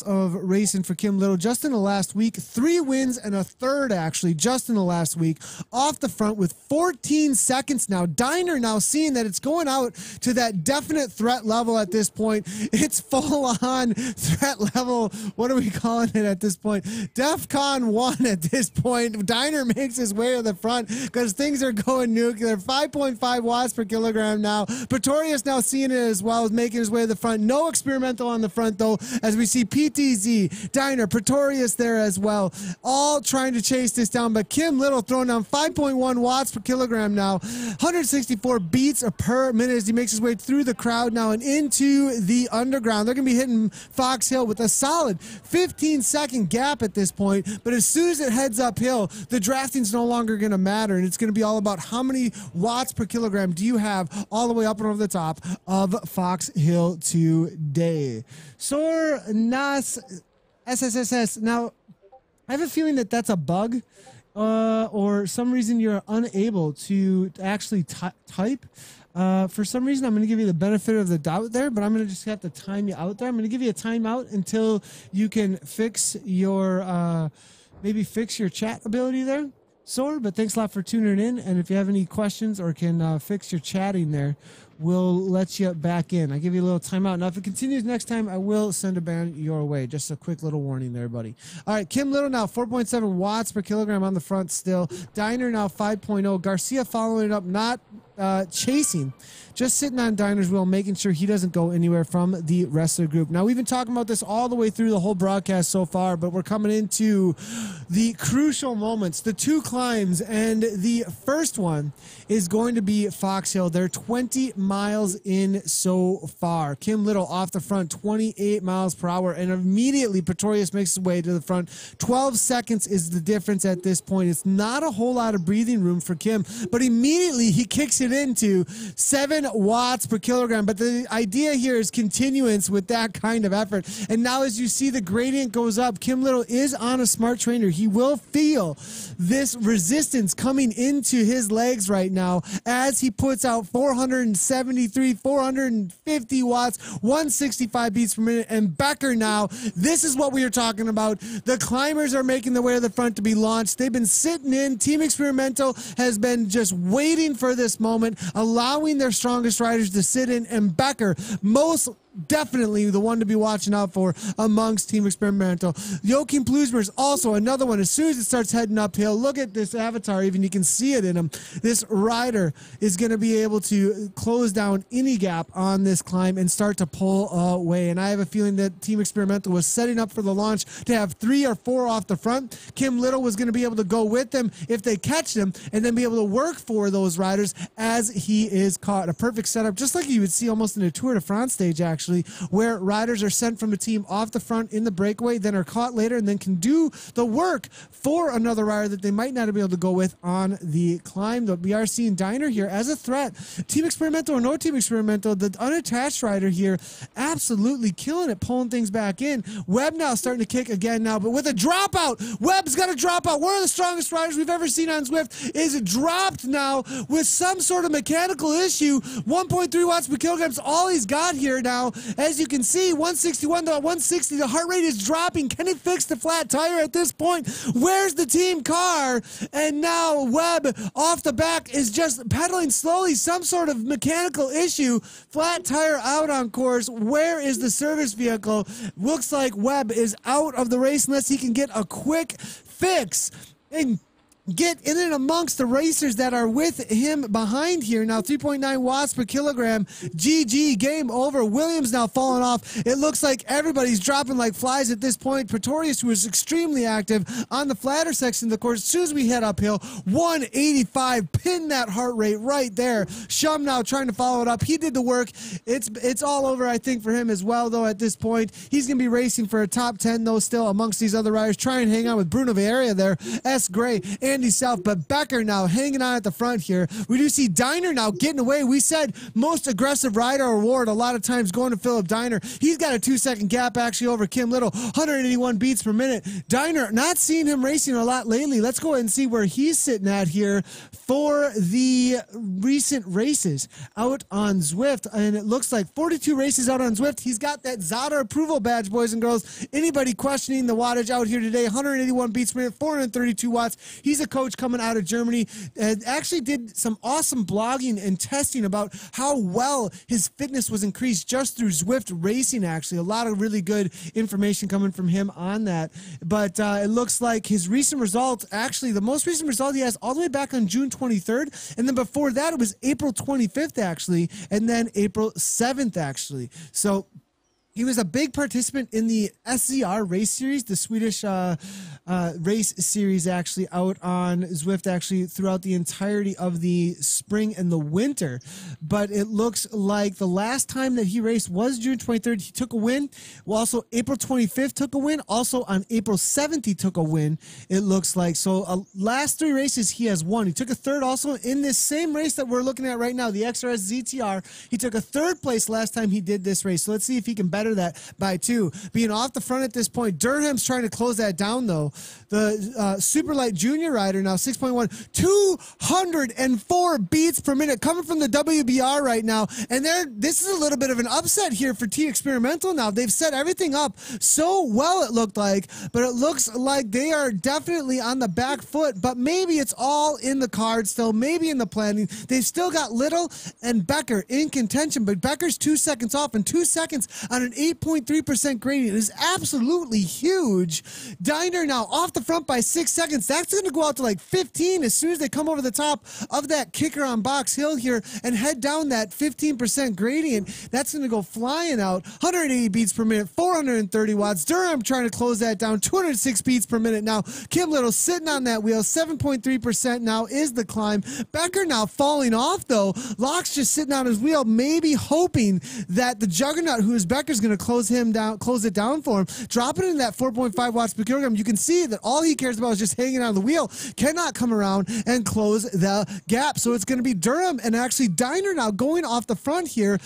of racing for Kim Little just in the last week. 3 wins and a third, actually, just in the last week. Off the front with 14 seconds now. Diner now seeing that it's going out to that definite threat level at this point. It's full-on threat level. What are we calling it at this point? DEFCON 1 at this point. Diner makes his way to the front because things are going nuclear. 5.5 watts per kilogram now. Pretorius now seeing it as well, as making his way to the front. No experimental on the front, though, as we see PTZ, Diner, Pretorius there as well, all trying to chase this down. But Kim Little throwing down 5.1 watts per kilogram now, 164 beats per minute as he makes his way through the crowd now and into the underground. They're going to be hitting Fox Hill with a solid 15-second gap at this point. But as soon as it heads uphill, the drafting's no longer going to matter, and it's going to be all about how many watts per kilogram do you have all the way up and over the top of Fox Hill today. Sor Nas SSSS. Now, I have a feeling that that's a bug, or some reason you're unable to actually type. For some reason, I'm going to give you the benefit of the doubt there, but I'm going to just have to time you out there. I'm going to give you a timeout until you can fix your, maybe fix your chat ability there, Sor. But thanks a lot for tuning in, and if you have any questions or can fix your chatting there, we'll let you back in. I give you a little timeout. Now, if it continues next time, I will send a ban your way. Just a quick little warning there, buddy. All right, Kim Little now 4.7 watts per kilogram on the front still. Diner now 5.0. Garcia following it up, not chasing, just sitting on Diner's wheel, making sure he doesn't go anywhere from the rest of the group. Now, we've been talking about this all the way through the whole broadcast so far, but we're coming into the crucial moments, the 2 climbs, and the first one is going to be Fox Hill. They're 20 miles in so far. Kim Little off the front, 28 miles per hour, and immediately Pretorius makes his way to the front. 12 seconds is the difference at this point. It's not a whole lot of breathing room for Kim, but immediately he kicks it into 7 watts per kilogram. But the idea here is continuance with that kind of effort. And now as you see the gradient goes up, Kim Little is on a smart trainer. He will feel this resistance coming into his legs right now as he puts out 473, 450 watts, 165 beats per minute. And Becker now, this is what we are talking about. The climbers are making their way to the front to be launched. They've been sitting in. Team Experimental has been just waiting for this moment, allowing their strongest riders to sit in. And Becker, most definitely the one to be watching out for amongst Team Experimental. Joachim Plusmer is also another one. As soon as it starts heading uphill, look at this avatar, even you can see it in him. This rider is going to be able to close down any gap on this climb and start to pull away. And I have a feeling that Team Experimental was setting up for the launch to have 3 or 4 off the front. Kim Little was going to be able to go with them if they catch them and then be able to work for those riders as he is caught. A perfect setup, just like you would see almost in a Tour de France stage, actually, where riders are sent from a team off the front in the breakaway, then are caught later, and then can do the work for another rider that they might not be able to go with on the climb. But we are seeing Diner here as a threat. Team Experimental or no Team Experimental, the unattached rider here absolutely killing it, pulling things back in. Webb now starting to kick again now, but with a dropout. Webb's got a dropout. One of the strongest riders we've ever seen on Zwift is dropped now with some sort of mechanical issue. 1.3 watts per kilogram is all he's got here now. As you can see, 161 to 160, the heart rate is dropping. Can he fix the flat tire at this point? Where's the team car? And now Webb off the back is just pedaling slowly, some sort of mechanical issue. Flat tire out on course. Where is the service vehicle? Looks like Webb is out of the race unless he can get a quick fix and get in and amongst the racers that are with him behind here. Now 3.9 watts per kilogram. GG, game over. Williams now falling off. It looks like everybody's dropping like flies at this point. Pretorius, who is extremely active on the flatter section of the course, as soon as we head uphill, 185, pin that heart rate right there. Shum now trying to follow it up. He did the work. It's all over, I think, for him as well, though, at this point. He's going to be racing for a top 10, though, still amongst these other riders. Try and hang on with Bruno Vieira there. S. Gray, Andy South, but Becker now hanging on at the front here. We do see Diner now getting away. We said most aggressive rider award a lot of times going to Philip Diner. He's got a 2-second gap actually over Kim Little, 181 beats per minute. Diner, not seeing him racing a lot lately. Let's go ahead and see where he's sitting at here for the recent races out on Zwift. And it looks like 42 races out on Zwift. He's got that ZTR approval badge, boys and girls. Anybody questioning the wattage out here today, 181 beats per minute, 432 watts. He's a coach coming out of Germany, and actually did some awesome blogging and testing about how well his fitness was increased just through Zwift racing. Actually, a lot of really good information coming from him on that. But it looks like his recent results, actually the most recent result he has all the way back on June 23rd, and then before that it was April 25th actually, and then April 7th actually. So he was a big participant in the SZR race series, the Swedish race series actually out on Zwift actually throughout the entirety of the spring and the winter. But it looks like the last time that he raced was June 23rd. He took a win. Well, also April 25th took a win. Also on April 7th he took a win, it looks like. So last 3 races he has won. He took a third also in this same race that we're looking at right now, the XRS ZTR. He took a 3rd place last time he did this race. So let's see if he can better that by 2. Being off the front at this point, Durham's trying to close that down though. The Superlight Junior rider now 6.1, 204 beats per minute coming from the WBR right now. And this is a little bit of an upset here for Team Experimental now. They've set everything up so well, it looked like, but it looks like they are definitely on the back foot, but maybe it's all in the cards still, maybe in the planning. They've still got Little and Becker in contention, but Becker's 2 seconds off, and 2 seconds on an 8.3% gradient is absolutely huge. Diner now off the front by 6 seconds. That's going to go out to like 15 as soon as they come over the top of that kicker on Box Hill here and head down that 15% gradient. That's going to go flying out. 180 beats per minute, 430 watts. Durham trying to close that down, 206 beats per minute now. Kim Little sitting on that wheel, 7.3% now is the climb. Becker now falling off though. Locke's just sitting on his wheel, maybe hoping that the juggernaut, who is Becker's, going to close it down for him, dropping in that 4.5 watts per kilogram. You can see that all he cares about is just hanging on the wheel, cannot come around and close the gap. So it's going to be Durham and actually Diner now going off the front here.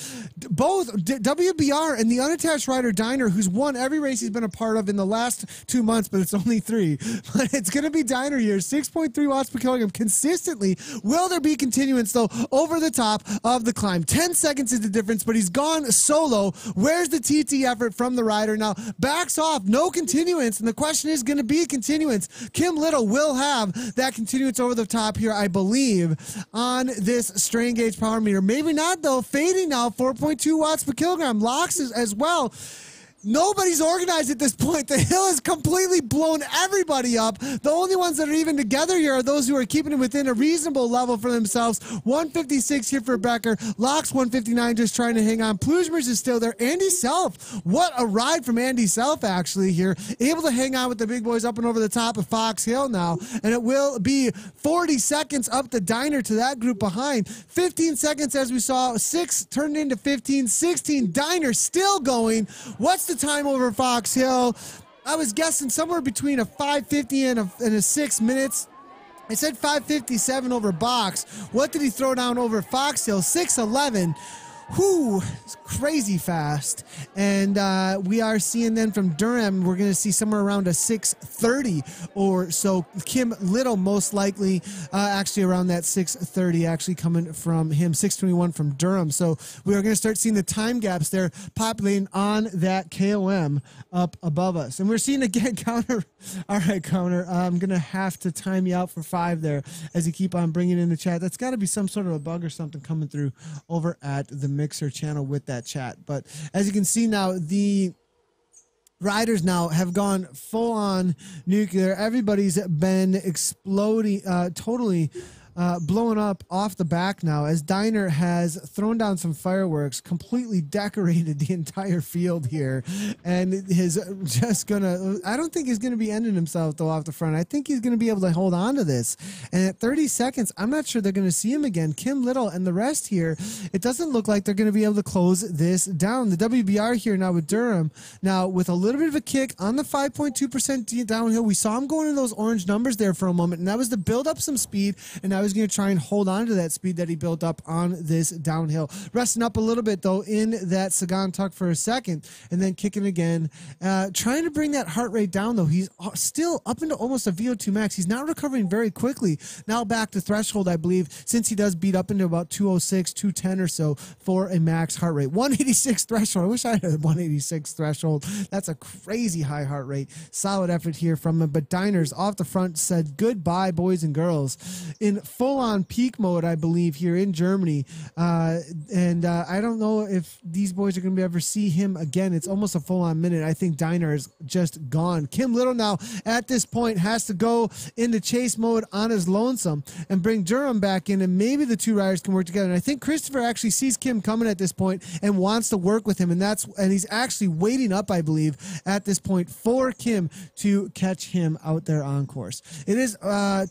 Both WBR and the unattached rider Diner, who's won every race he's been a part of in the last 2 months, but it's only 3. But it's going to be Diner here, 6.3 watts per kilogram consistently. Will there be continuance though over the top of the climb? 10 seconds is the difference, but he's gone solo. Where's the TT effort from the rider. Now, backs off, no continuance, and the question is going to be continuance. Kim Little will have that continuance over the top here, I believe, on this strain gauge power meter. Maybe not, though. Fading now, 4.2 watts per kilogram. Locks as well. Nobody's organized at this point. The hill has completely blown everybody up. The only ones that are even together here are those who are keeping it within a reasonable level for themselves. 156 here for Becker. Locks 159 just trying to hang on. Plugers is still there. Andy Self. What a ride from Andy Self actually here. Able to hang on with the big boys up and over the top of Fox Hill now. And it will be 40 seconds up the Diner to that group behind. 15 seconds as we saw. 6 turned into 15. 16. Diner still going. What's the time over Fox Hill? I was guessing somewhere between a 5:50 and a 6 minutes. I said 5:57 over Box. What did he throw down over Fox Hill? 6:11. Whew, it's crazy fast. And we are seeing then from Durham, we're going to see somewhere around a 6:30 or so. Kim Little most likely actually around that 6:30 actually coming from him. 6:21 from Durham. So we are going to start seeing the time gaps there populating on that KOM up above us. And we're seeing again counter. All right, counter. I'm going to have to time you out for 5 there as you keep on bringing in the chat. That's got to be some sort of a bug or something coming through over at the Mixer channel with that chat. But as you can see now, the riders now have gone full on nuclear. Everybody's been exploding, totally blowing up off the back now as Diner has thrown down some fireworks, completely decorated the entire field here, and is just gonna, I don't think he's gonna be ending himself though off the front. I think he's gonna be able to hold on to this, and at 30 seconds I'm not sure they're gonna see him again. Kim Little and the rest here, it doesn't look like they're gonna be able to close this down. The WBR here now with Durham now with a little bit of a kick on the 5.2% downhill. We saw him going to those orange numbers there for a moment, and that was to build up some speed, and I was going to try and hold on to that speed that he built up on this downhill. Resting up a little bit, though, in that Sagan tuck for a second, and then kicking again. Trying to bring that heart rate down, though. He's still up into almost a VO2 max. He's not recovering very quickly. Now back to threshold, I believe, since he does beat up into about 206, 210 or so for a max heart rate. 186 threshold. I wish I had a 186 threshold. That's a crazy high heart rate. Solid effort here from him. But Diners off the front said goodbye, boys and girls, in full-on peak mode, I believe, here in Germany. I don't know if these boys are going to be able to see him again. It's almost a full-on minute. I think Diner is just gone. Kim Little now, at this point, has to go into chase mode on his lonesome and bring Durham back in, and maybe the two riders can work together. And I think Christopher actually sees Kim coming at this point and wants to work with him, and he's actually waiting up, I believe, at this point for Kim to catch him out there on course. It is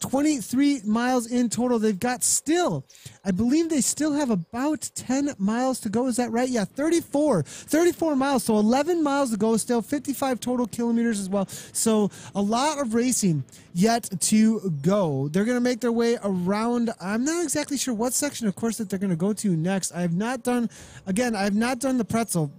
23 miles in total. They've got still, I believe they still have about 10 miles to go. Is that right? Yeah, 34 miles. So 11 miles to go still, 55 total kilometers as well. So a lot of racing yet to go. They're going to make their way around. I'm not exactly sure what section of course that they're going to go to next. I have not done the pretzel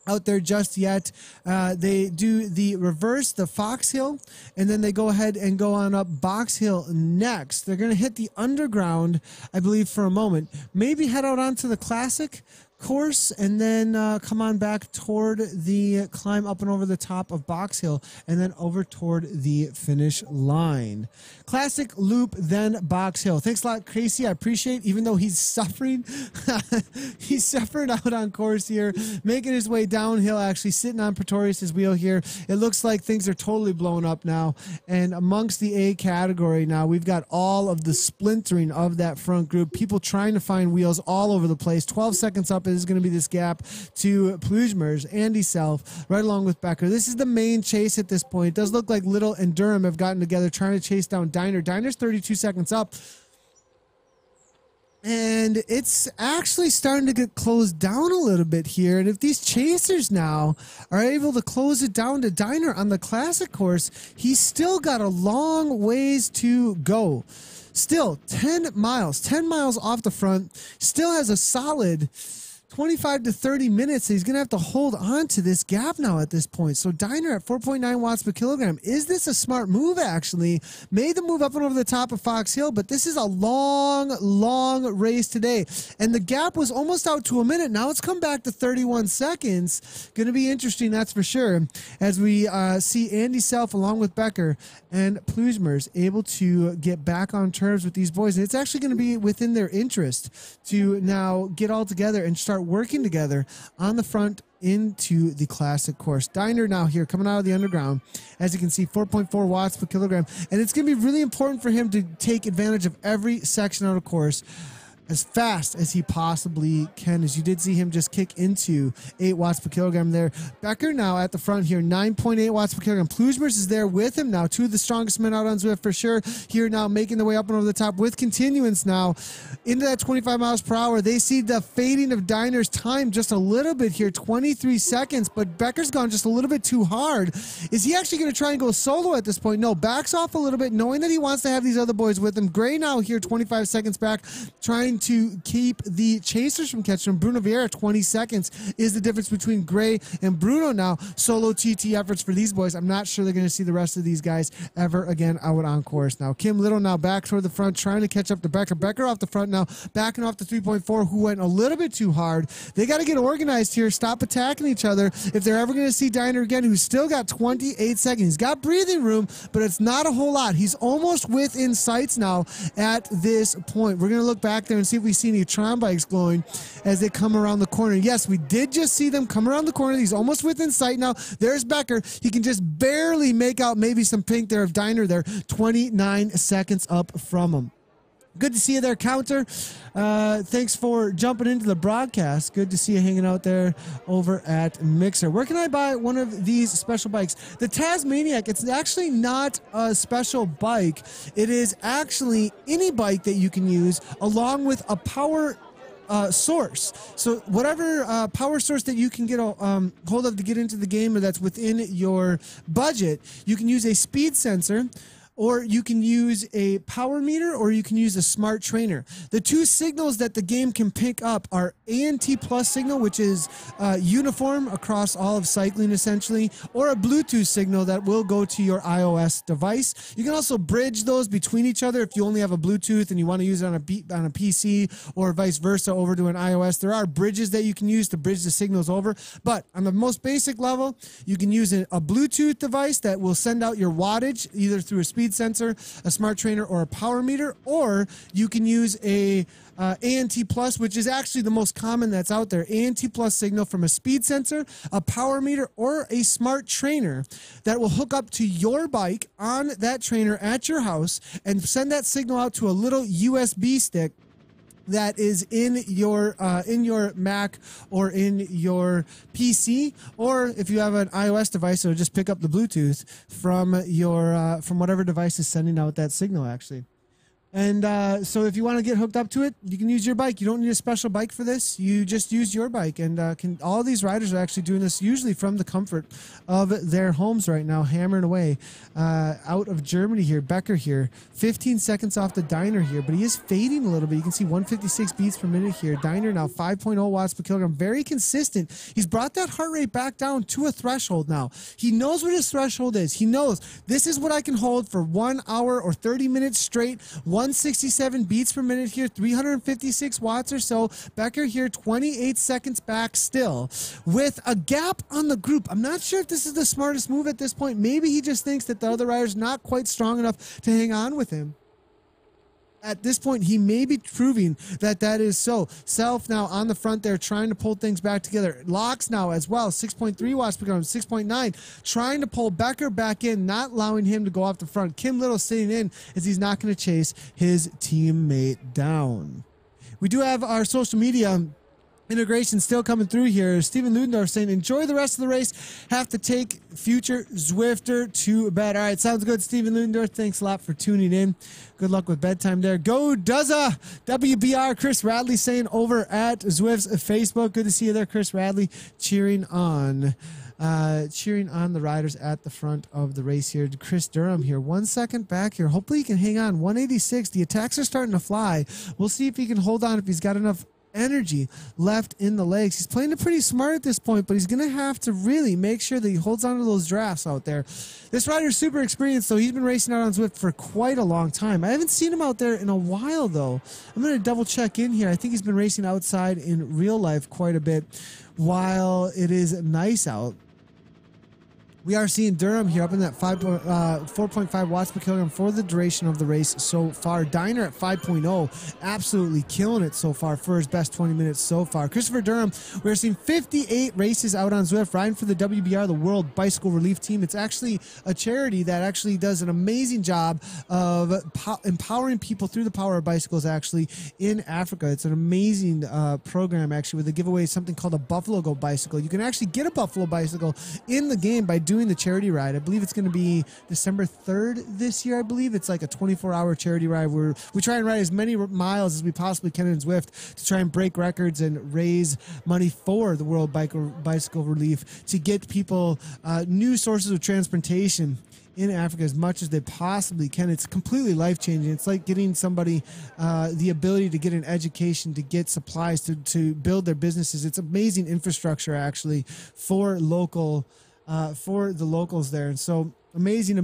out there just yet. They do the reverse, the Fox Hill, and then they go ahead and go on up Box Hill next. They're going to hit the underground, I believe, for a moment. Maybe head out onto the classic course and then come on back toward the climb up and over the top of Box Hill and then over toward the finish line. Classic loop, then Box Hill. Thanks a lot, Casey. I appreciate, even though he's suffering, he's suffering out on course here, making his way downhill, actually sitting on Pretorius' wheel here. It looks like things are totally blown up now. And amongst the A category now, we've got all of the splintering of that front group, people trying to find wheels all over the place. 12 seconds up is going to be this gap to Plugers, Andy Self, right along with Becker. This is the main chase at this point. It does look like Little and Durham have gotten together trying to chase down Diner. Diner's 32 seconds up. And it's actually starting to get closed down a little bit here. And if these chasers now are able to close it down to Diner on the classic course, he's still got a long ways to go. Still 10 miles off the front, still has a solid 25 to 30 minutes. He's going to have to hold on to this gap now at this point. So Diner at 4.9 watts per kilogram. Is this a smart move, actually? Made the move up and over the top of Fox Hill, but this is a long race today. And the gap was almost out to a minute. Now it's come back to 31 seconds. Going to be interesting, that's for sure, as we see Andy Self along with Becker and Plusmers able to get back on terms with these boys. And it's actually going to be within their interest to now get all together and start working together on the front into the classic course. Diner now here coming out of the underground. As you can see, 4.4 watts per kilogram. And it's going to be really important for him to take advantage of every section of the course as fast as he possibly can, as you did see him just kick into 8 watts per kilogram there. Becker now at the front here, 9.8 watts per kilogram. Plusmers is there with him now, 2 of the strongest men out on Zwift for sure. Here now making the way up and over the top with continuance now into that 25 miles per hour. They see the fading of Diner's time just a little bit here, 23 seconds, but Becker's gone just a little bit too hard. Is he actually going to try and go solo at this point? No, backs off a little bit, knowing that he wants to have these other boys with him. Gray now here, 25 seconds back, trying to keep the chasers from catching him. Bruno Vieira, 20 seconds is the difference between Gray and Bruno now. Solo TT efforts for these boys. I'm not sure they're going to see the rest of these guys ever again out on course now. Kim Little now back toward the front, trying to catch up to Becker. Becker off the front now, backing off the 3.4, who went a little bit too hard. They got to get organized here, stop attacking each other if they're ever going to see Diner again, who's still got 28 seconds. He's got breathing room, but it's not a whole lot. He's almost within sights now at this point. We're going to look back there and see if we see any Tron bikes glowing as they come around the corner. Yes, we did just see them come around the corner. He's almost within sight now. There's Becker. He can just barely make out maybe some pink there of Diner there. 29 seconds up from him. Good to see you there, Counter. Thanks for jumping into the broadcast. Good to see you hanging out there over at Mixer. Where can I buy one of these special bikes? The Tasmaniac, it's actually not a special bike. It is actually any bike that you can use along with a power source. So whatever power source that you can get hold of to get into the game or that's within your budget, you can use a speed sensor, or you can use a power meter, or you can use a smart trainer. The two signals that the game can pick up are ANT plus signal, which is uniform across all of cycling essentially, or a Bluetooth signal that will go to your iOS device. You can also bridge those between each other if you only have a Bluetooth and you want to use it on a PC or vice versa over to an iOS. There are bridges that you can use to bridge the signals over, but on the most basic level, you can use a Bluetooth device that will send out your wattage either through a speed sensor, a smart trainer, or a power meter, or you can use a ANT plus, which is actually the most common that's out there. ANT plus signal from a speed sensor, a power meter, or a smart trainer that will hook up to your bike on that trainer at your house and send that signal out to a little USB stick that is in your Mac or in your PC, or if you have an iOS device, it'll just pick up the Bluetooth from your from whatever device is sending out that signal actually. And so if you want to get hooked up to it, you can use your bike. You don't need a special bike for this. You just use your bike. And all these riders are actually doing this usually from the comfort of their homes right now, hammering away out of Germany here. Becker here, 15 seconds off the Diner here, but he is fading a little bit. You can see 156 beats per minute here. Diner now 5.0 watts per kilogram. Very consistent. He's brought that heart rate back down to a threshold now. He knows what his threshold is. He knows this is what I can hold for 1 hour or 30 minutes straight. 167 beats per minute here, 356 watts or so. Becker here, 28 seconds back still with a gap on the group. I'm not sure if this is the smartest move at this point. Maybe he just thinks that the other rider's not quite strong enough to hang on with him. At this point, he may be proving that that is so. Self now on the front there, trying to pull things back together. Locks now as well, 6.3 watts per kilogram, 6.9. Trying to pull Becker back in, not allowing him to go off the front. Kim Little sitting in as he's not going to chase his teammate down. We do have our social media integration still coming through here. Steven Ludendorff saying, enjoy the rest of the race. Have to take future Zwifter to bed. All right, sounds good, Steven Ludendorff. Thanks a lot for tuning in. Good luck with bedtime there. Go Duzza! WBR, Chris Radley saying over at Zwift's Facebook. Good to see you there, Chris Radley, cheering on the riders at the front of the race here. Chris Durham here, 1 second back here. Hopefully he can hang on. 186. The attacks are starting to fly. We'll see if he can hold on, if he's got enough energy left in the legs. He's playing it pretty smart at this point, but he's going to have to really make sure that he holds on to those drafts out there. This rider's super experienced, though. He's been racing out on Zwift for quite a long time. I haven't seen him out there in a while, though. I'm going to double check in here. I think he's been racing outside in real life quite a bit while it is nice out. We are seeing Durham here up in that 4.5 watts per kilogram for the duration of the race so far. Diner at 5.0, absolutely killing it so far for his best 20 minutes so far. Christopher Durham, we're seeing 58 races out on Zwift, riding for the WBR, the World Bicycle Relief Team. It's actually a charity that actually does an amazing job of empowering people through the power of bicycles actually in Africa. It's an amazing program actually where they give away something called a Buffalo Go bicycle. You can actually get a Buffalo bicycle in the game by doing the charity ride. I believe it's going to be December 3rd this year. I believe it's like a 24-hour charity ride where we try and ride as many miles as we possibly can in Zwift to try and break records and raise money for the World Bicycle Relief to get people new sources of transportation in Africa as much as they possibly can. It's completely life-changing. It's like getting somebody the ability to get an education, to get supplies, to build their businesses. It's amazing infrastructure actually for the locals there. And so amazing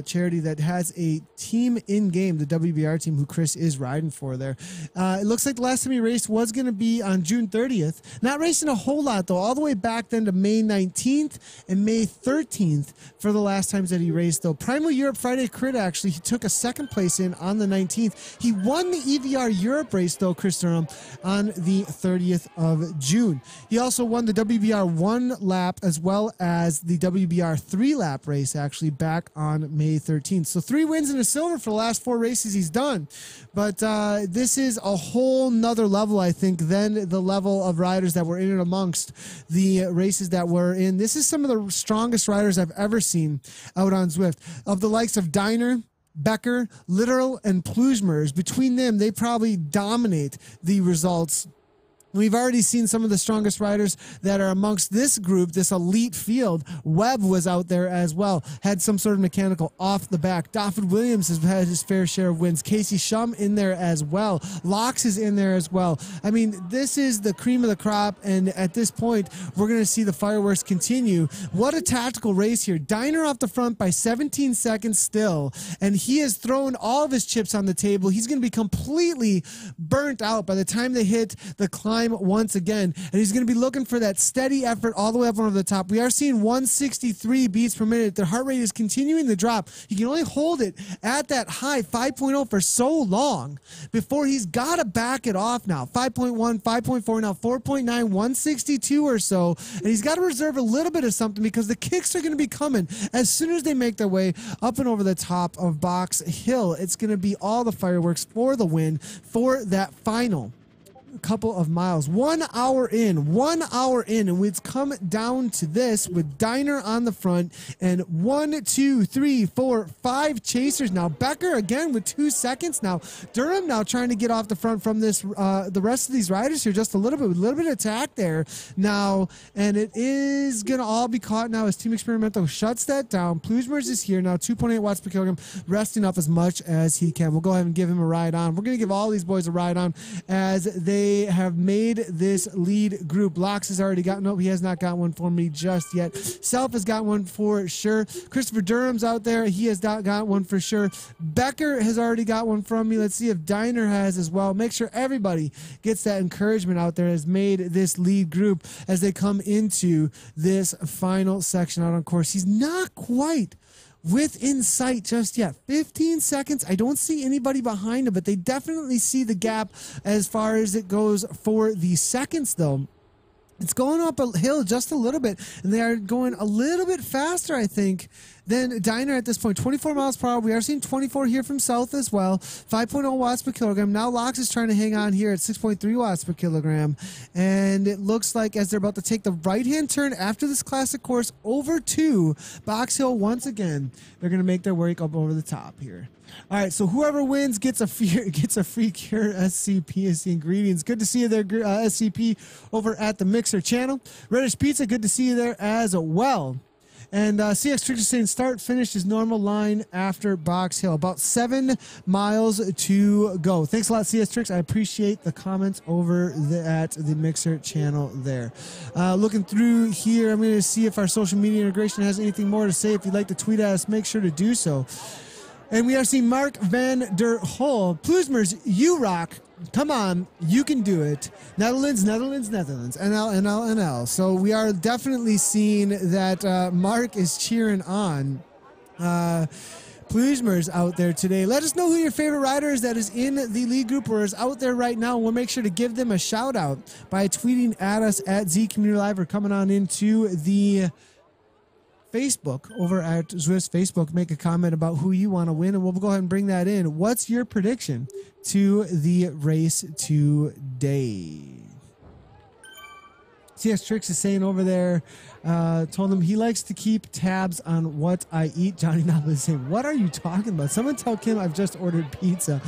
charity that has a team in game, the WBR team, who Chris is riding for there. It looks like the last time he raced was going to be on June 30th. Not racing a whole lot, though, all the way back then to May 19th and May 13th for the last times that he raced, though. Primal Europe Friday Crit, actually, he took a second place in on the 19th. He won the EVR Europe race, though, Chris Durham, on the 30th of June. He also won the WBR 1 lap as well as the WBR 3 lap race, actually, back on May 13th. So 3 wins and a silver for the last 4 races he's done. But this is a whole nother level, I think, than the level of riders that were in and amongst the races that were in. This is some of the strongest riders I've ever seen out on Zwift. Of the likes of Diner, Becker, Littoral, and Plujmers, between them, they probably dominate the results. We've already seen some of the strongest riders that are amongst this group, this elite field. Webb was out there as well, had some sort of mechanical off the back. Dafford Williams has had his fair share of wins. Casey Shum in there as well. Locks is in there as well. I mean, this is the cream of the crop, and at this point, we're going to see the fireworks continue. What a tactical race here. Diner off the front by 17 seconds still, and he has thrown all of his chips on the table. He's going to be completely burnt out by the time they hit the climb once again, and he's going to be looking for that steady effort all the way up over the top. We are seeing 163 beats per minute. The heart rate is continuing to drop. He can only hold it at that high 5.0 for so long before he's got to back it off now. 5.1, 5.4, now 4.9, 162 or so, and he's got to reserve a little bit of something because the kicks are going to be coming as soon as they make their way up and over the top of Box Hill. It's going to be all the fireworks for the win for that final couple of miles. 1 hour in, and it's come down to this with Diner on the front and 1, 2, 3, 4, 5 chasers now. Becker again with 2 seconds now. Durham now trying to get off the front from this the rest of these riders here just a little bit of attack there now, and it is gonna all be caught now as Team Experimental shuts that down. Plujmers is here now, 2.8 watts per kilogram, resting up as much as he can. We'll go ahead and give him a ride on. We're gonna give all these boys a ride on as they have made this lead group. Locks has already gotten, no, he has not got one for me just yet. Self has got one for sure. Christopher Durham's out there. He has not got one for sure. Becker has already got one from me. Let's see if Diner has as well. Make sure everybody gets that encouragement out there, has made this lead group as they come into this final section out on course. He's not quite within sight just yet. 15 seconds. I don't see anybody behind him, but they definitely see the gap as far as it goes for the seconds, though. It's going up a hill just a little bit, and they are going a little bit faster, I think, than Diner at this point. 24 miles per hour. We are seeing 24 here from South as well. 5.0 watts per kilogram. Now Locks is trying to hang on here at 6.3 watts per kilogram. And it looks like as they're about to take the right-hand turn after this classic course over to Box Hill once again, they're going to make their way up over the top here. All right, so whoever wins gets a free Cure SCP as the ingredients. Good to see you there, SCP, over at the Mixer channel. Reddish Pizza, good to see you there as well. And CX Tricks is saying start finish is normal line after Box Hill. About 7 miles to go. Thanks a lot, CS Tricks. I appreciate the comments over at the Mixer channel there. Looking through here, I'm going to see if our social media integration has anything more to say. If you'd like to tweet at us, make sure to do so. And we are seeing Mark van der Hol. Ploesmers, you rock. Come on, you can do it. Netherlands, NL. So we are definitely seeing that Mark is cheering on Ploesmers out there today. Let us know who your favorite rider is that is in the lead group or is out there right now. We'll make sure to give them a shout out by tweeting at us at Z Community Live or coming on into the Facebook over at Zwift's Facebook. Make a comment about who you want to win, and we'll go ahead and bring that in. What's your prediction to the race today? CS Tricks is saying over there, told him he likes to keep tabs on what I eat. Johnny Noble is saying, what are you talking about? Someone tell Kim I've just ordered pizza.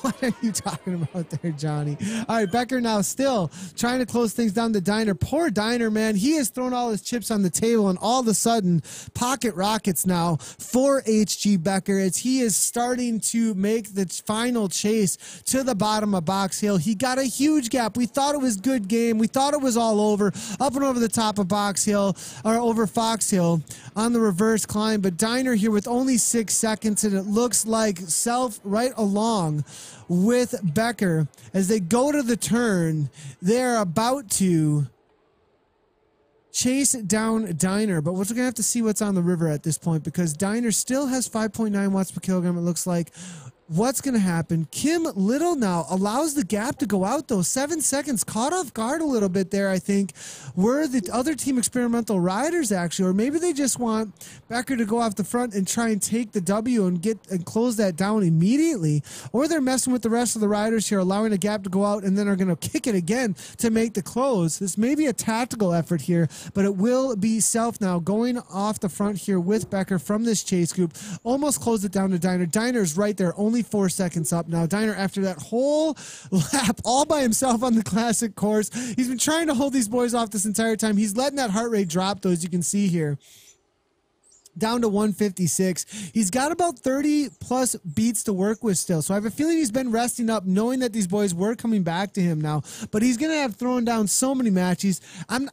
What are you talking about there, Johnny? All right, Becker now still trying to close things down the Diner. Poor Diner, man. He has thrown all his chips on the table, and all of a sudden, pocket rockets now for HG Becker as he is starting to make the final chase to the bottom of Box Hill. He got a huge gap. We thought it was good game. We thought it was all over, up and over the top of Box Hill, or over Fox Hill on the reverse climb. But Diner here with only 6 seconds, and it looks like Self right along with Becker as they go to the turn. They're about to chase down Diner, but we're going to have to see what's on the river at this point because Diner still has 5.9 watts per kilogram, it looks like. What's going to happen? Kim Little now allows the gap to go out, though. 7 seconds, caught off guard a little bit there, I think. Were the other team experimental riders, actually, or maybe they just want Becker to go off the front and try and take the W and close that down immediately, or they're messing with the rest of the riders here, allowing a gap to go out, and then are going to kick it again to make the close. This may be a tactical effort here, but it will be Self now going off the front here with Becker from this chase group. Almost closed it down to Diner. Diner's right there, only 4 seconds up now. Diner, after that whole lap all by himself on the classic course, he's been trying to hold these boys off this entire time. He's letting that heart rate drop, though, as you can see here, down to 156. He's got about 30 plus beats to work with still. So I have a feeling he's been resting up, knowing that these boys were coming back to him now. But he's going to have thrown down so many matches. I'm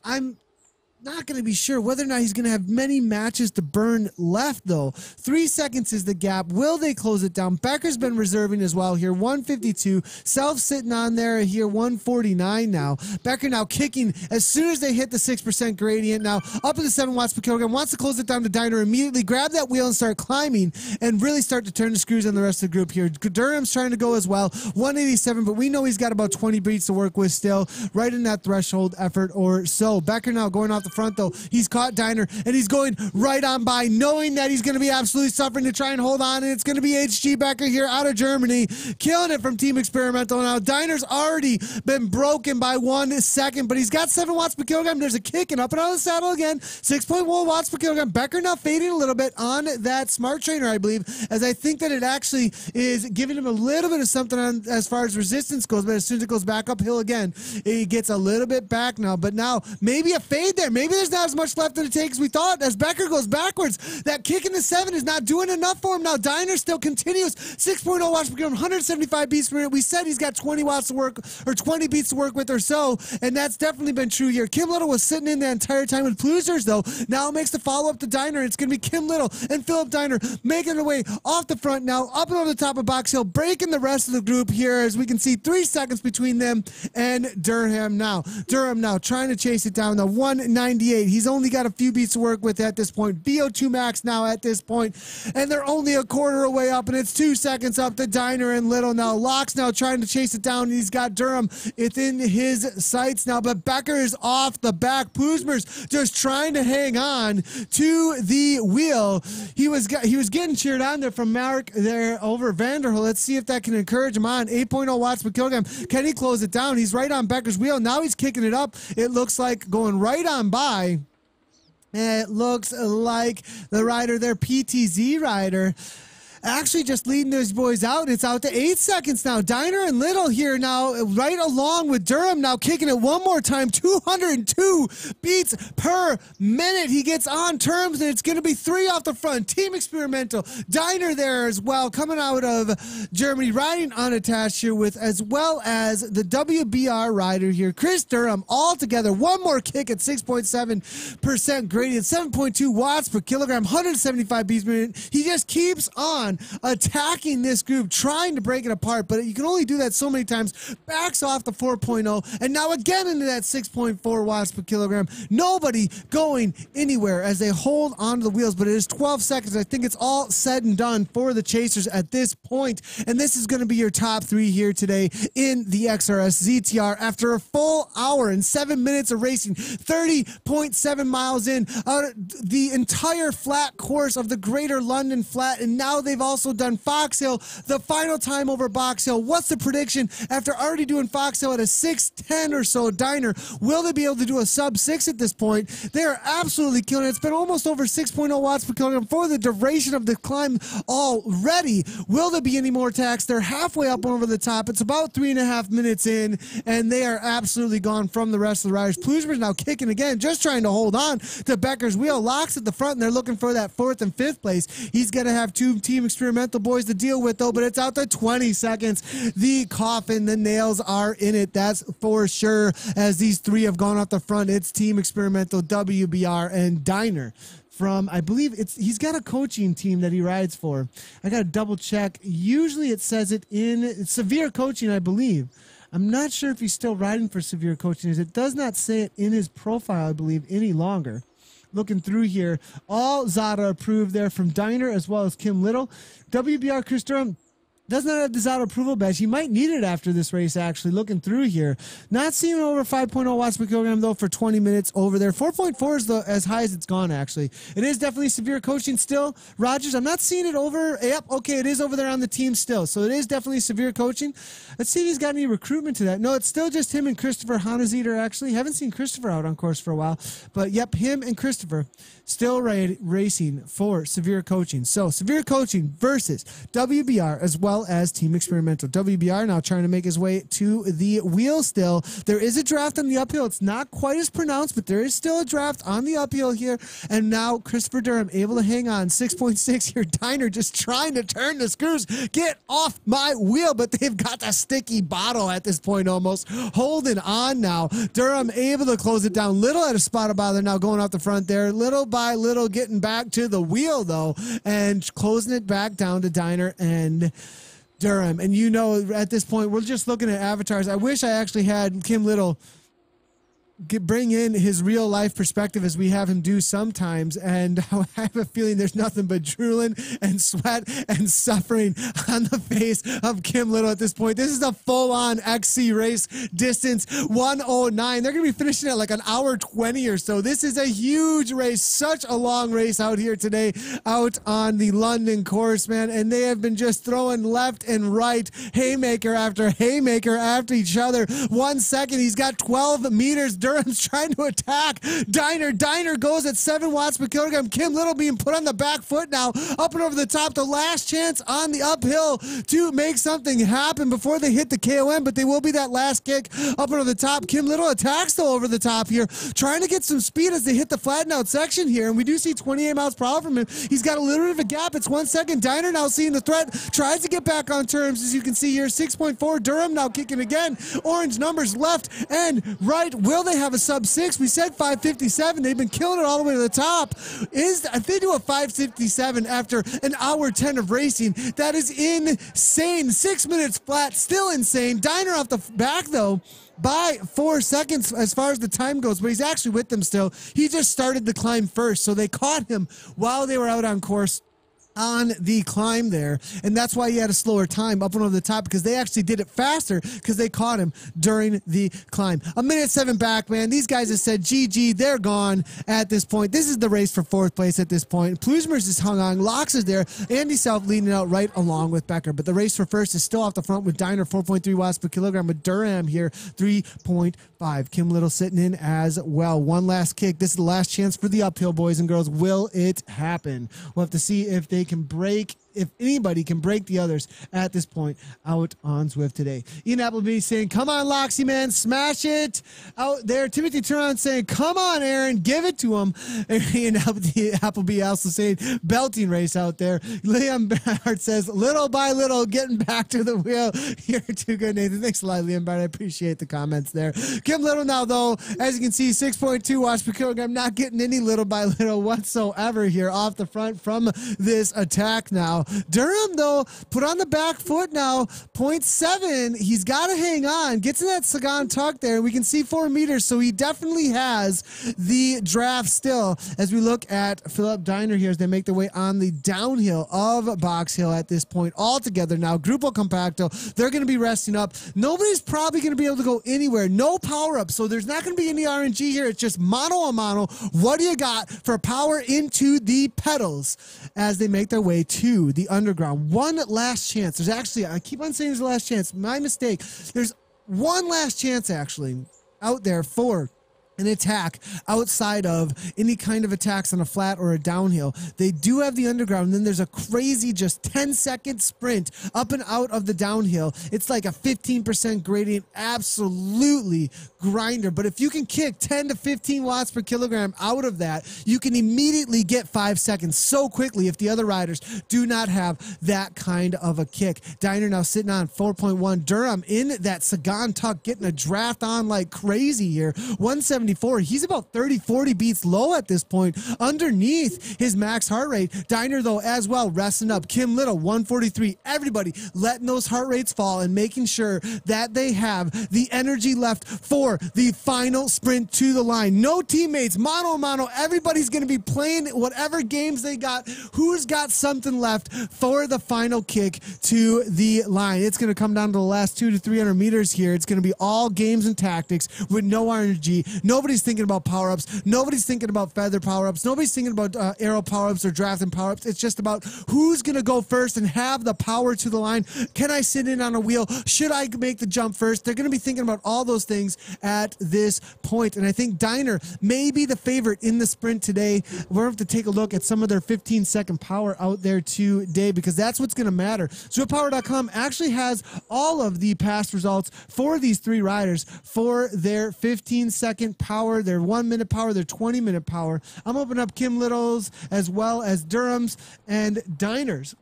not going to be sure whether or not he's going to have many matches to burn left, though. 3 seconds is the gap. Will they close it down? Becker's been reserving as well here, 152. Self sitting on there here, 149 now. Becker now kicking as soon as they hit the 6% gradient. Now up to the 7 watts per kilogram. Wants to close it down to Diner immediately. Grab that wheel and start climbing and really start to turn the screws on the rest of the group here. Durham's trying to go as well, 187, but we know he's got about 20 beats to work with still, right in that threshold effort or so. Becker now going off the front, though. He's caught Diner, and he's going right on by, knowing that he's going to be absolutely suffering to try and hold on, and it's going to be HG Becker here out of Germany, killing it from Team Experimental. Now, Diner's already been broken by 1 second, but he's got 7 watts per kilogram. There's a kick, and up and out of the saddle again, 6.1 watts per kilogram. Becker now fading a little bit on that Smart Trainer, I believe, as I think that it actually is giving him a little bit of something on as far as resistance goes, but as soon as it goes back uphill again, he gets a little bit back now. But now, maybe a fade there. Maybe there's not as much left in the tank as we thought as Becker goes backwards. That kick in the 7 is not doing enough for him now. Diner still continues. 6.0 watts per kilogram, 175 beats per minute. We said he's got 20 watts to work, or 20 beats to work with or so, and that's definitely been true here. Kim Little was sitting in the entire time with Ploesmers, though. Now it makes the follow-up to Diner. It's going to be Kim Little and Philip Diner making their way off the front now, up and over the top of Box Hill, breaking the rest of the group here, as we can see 3 seconds between them and Durham now. Durham now trying to chase it down, the 198. He's only got a few beats to work with at this point. VO2 max now at this point, and they're only a quarter away up, and it's 2 seconds up to Diner and Little now. Locke's now trying to chase it down, and he's got Durham within his sights now, but Becker is off the back. Ploesmers just trying to hang on to the wheel. He was getting cheered on there from Mark there over Vanderhoel. Let's see if that can encourage him on. 8.0 watts per kilogram. Can he close it down? He's right on Becker's wheel. Now he's kicking it up. It looks like going right on by. It looks like the rider there, PTZ rider. actually just leading those boys out. It's out to 8 seconds now. Diner and Little here now, right along with Durham, now kicking it one more time. 202 beats per minute. He gets on terms, and it's going to be 3 off the front. Team Experimental, Diner there as well, coming out of Germany, riding unattached here with, as well as the WBR rider here, Chris Durham, all together. One more kick at 6.7% gradient, 7.2 watts per kilogram, 175 beats per minute. He just keeps on attacking this group, trying to break it apart, but you can only do that so many times. Backs off the 4.0, and now again into that 6.4 watts per kilogram. Nobody going anywhere as they hold onto the wheels, but it is 12 seconds. I think it's all said and done for the Chasers at this point, and this is going to be your top 3 here today in the XRS ZTR after a full hour and 7 minutes of racing, 30.7 miles in, the entire flat course of the Greater London Flat, and now they've also done Fox Hill, the final time over Box Hill. What's the prediction after already doing Fox Hill at a 6:10 or so Diner? Will they be able to do a sub 6 at this point? They are absolutely killing it. It's been almost over 6.0 watts per kilogram for the duration of the climb already. Will there be any more attacks? They're halfway up over the top. It's about 3.5 minutes in, and they are absolutely gone from the rest of the riders. Plusmer's now kicking again, just trying to hold on to Becker's wheel. Locks at the front, and they're looking for that 4th and 5th place. He's going to have 2 Team Experimental boys to deal with, though, but it's out to 20 seconds. The coffin, the nails are in it, that's for sure, as these 3 have gone off the front. It's Team Experimental, WBR, and Diner. From, I believe he's got a coaching team that he rides for. I got to double check. Usually it says it in Severe Coaching, I believe. I'm not sure if he's still riding for Severe Coaching. It does not say it in his profile, I believe, any longer. Looking through here, all Zada approved there from Diner as well as Kim Little. WBR Chris Durham does not have the Zada approval badge. He might need it after this race, actually, looking through here. Not seeing over 5.0 watts per kilogram, though, for 20 minutes over there. 4.4 is as high as it's gone, actually. It is definitely Severe Coaching still. Rogers, I'm not seeing it over. Yep, okay, it is over there on the team still. So it is definitely Severe Coaching. Let's see if he's got any recruitment to that. No, it's still just him and Christopher Hanazeder, actually. Haven't seen Christopher out on course for a while. But, yep, him and Christopher still racing for Severe Coaching. So Severe Coaching versus WBR as well as Team Experimental. WBR now trying to make his way to the wheel still. There is a draft on the uphill. It's not quite as pronounced, but there is still a draft on the uphill here. And now Christopher Durham able to hang on. 6.6 here. Diner just trying to turn the screws. Get off my wheel, but they've got the sticky bottle at this point almost. Holding on now. Durham able to close it down. Little at a spot of bother now going off the front there. Little by little getting back to the wheel though and closing it back down to Diner and Durham. And you know, at this point we're just looking at avatars. I wish I actually had Kim Little bring in his real life perspective as we have him do sometimes, and I have a feeling there's nothing but drooling and sweat and suffering on the face of Kim Little at this point. This is a full-on XC race distance, 109. They're gonna be finishing at like an hour 20 or so. This is a huge race, such a long race out here today out on the London course, man, and they have been just throwing left and right, haymaker after each other. 1 second, he's got 12 meters. Durham's trying to attack Diner. Diner goes at 7 watts per kilogram. Kim Little being put on the back foot now, up and over the top. The last chance on the uphill to make something happen before they hit the KOM, but they will be that last kick up and over the top. Kim Little attacks though over the top here, trying to get some speed as they hit the flattened out section here, and we do see 28 miles per hour from him. He's got a little bit of a gap. It's 1 second. Diner now seeing the threat, tries to get back on terms, as you can see here. 6.4. Durham now kicking again. Orange numbers left and right. Will they have a sub 6? We said 5:57. They've been killing it all the way to the top. If they do a 5:57 after an hour 10 of racing, that is insane. 6 minutes flat, still insane. Diner off the back though by 4 seconds as far as the time goes, but he's actually with them still. He just started the climb first, so they caught him while they were out on course on the climb there, and that's why he had a slower time up and over the top, because they actually did it faster because they caught him during the climb. 1:07 back, man. These guys have said GG, they're gone at this point. This is the race for 4th place at this point. Plusmers is hung on, Locks is there, Andy Self leading out right along with Becker, but the race for first is still off the front with Diner 4.3 watts per kilogram, with Durham here 3.5. Kim Little sitting in as well. One last kick. This is the last chance for the uphill, boys and girls. Will it happen? We'll have to see if they can break if anybody can break the others at this point out on Zwift today. Ian Appleby saying, come on, Loxy, man, smash it out there. Timothy Turon saying, come on, Aaron, give it to him. And Ian Appleby also saying, belting race out there. Liam Barrett says, little by little, getting back to the wheel. You're too good, Nathan. Thanks a lot, Liam Barrett. I appreciate the comments there. Kim Little now, though, as you can see, 6.2 watts per kilogram, not getting any little by little whatsoever here off the front from this attack now. Durham, though, put on the back foot now, 0.7. He's got to hang on. Gets in that Sagan tuck there. We can see 4 meters, so he definitely has the draft still. As we look at Philip Diner here as they make their way on the downhill of Box Hill at this point all together now. Grupo Compacto, they're going to be resting up. Nobody's probably going to be able to go anywhere. No power up, so there's not going to be any RNG here. It's just mano a mano. What do you got for power into the pedals as they make their way to the underground? One last chance. There's actually, I keep on saying there's a last chance. My mistake. There's one last chance actually out there for an attack outside of any kind of attacks on a flat or a downhill. They do have the underground, and then there's a crazy just 10-second sprint up and out of the downhill. It's like a 15% gradient, absolutely grinder. But if you can kick 10 to 15 watts per kilogram out of that, you can immediately get 5 seconds so quickly if the other riders do not have that kind of a kick. Diner now sitting on 4.1. Durham in that Sagan tuck, getting a draft on like crazy here. 174. He's about 30-40 beats low at this point underneath his max heart rate. Diner, though, as well, resting up. Kim Little, 143. Everybody letting those heart rates fall and making sure that they have the energy left for the final sprint to the line. No teammates, mano a mano. Everybody's going to be playing whatever games they got. Who's got something left for the final kick to the line? It's going to come down to the last 200 to 300 meters here. It's going to be all games and tactics with no RNG. Nobody's thinking about power-ups. Nobody's thinking about feather power-ups. Nobody's thinking about arrow power-ups or drafting power-ups. It's just about who's going to go first and have the power to the line. Can I sit in on a wheel? Should I make the jump first? They're going to be thinking about all those things at this point. And I think Diner may be the favorite in the sprint today. We're going to have to take a look at some of their 15-second power out there today because that's what's going to matter. ZwiftPower.com actually has all of the past results for these three riders for their 15-second power, their 1 minute power, their 20-minute power. I'm opening up Kim Little's as well as Durham's and Diner's.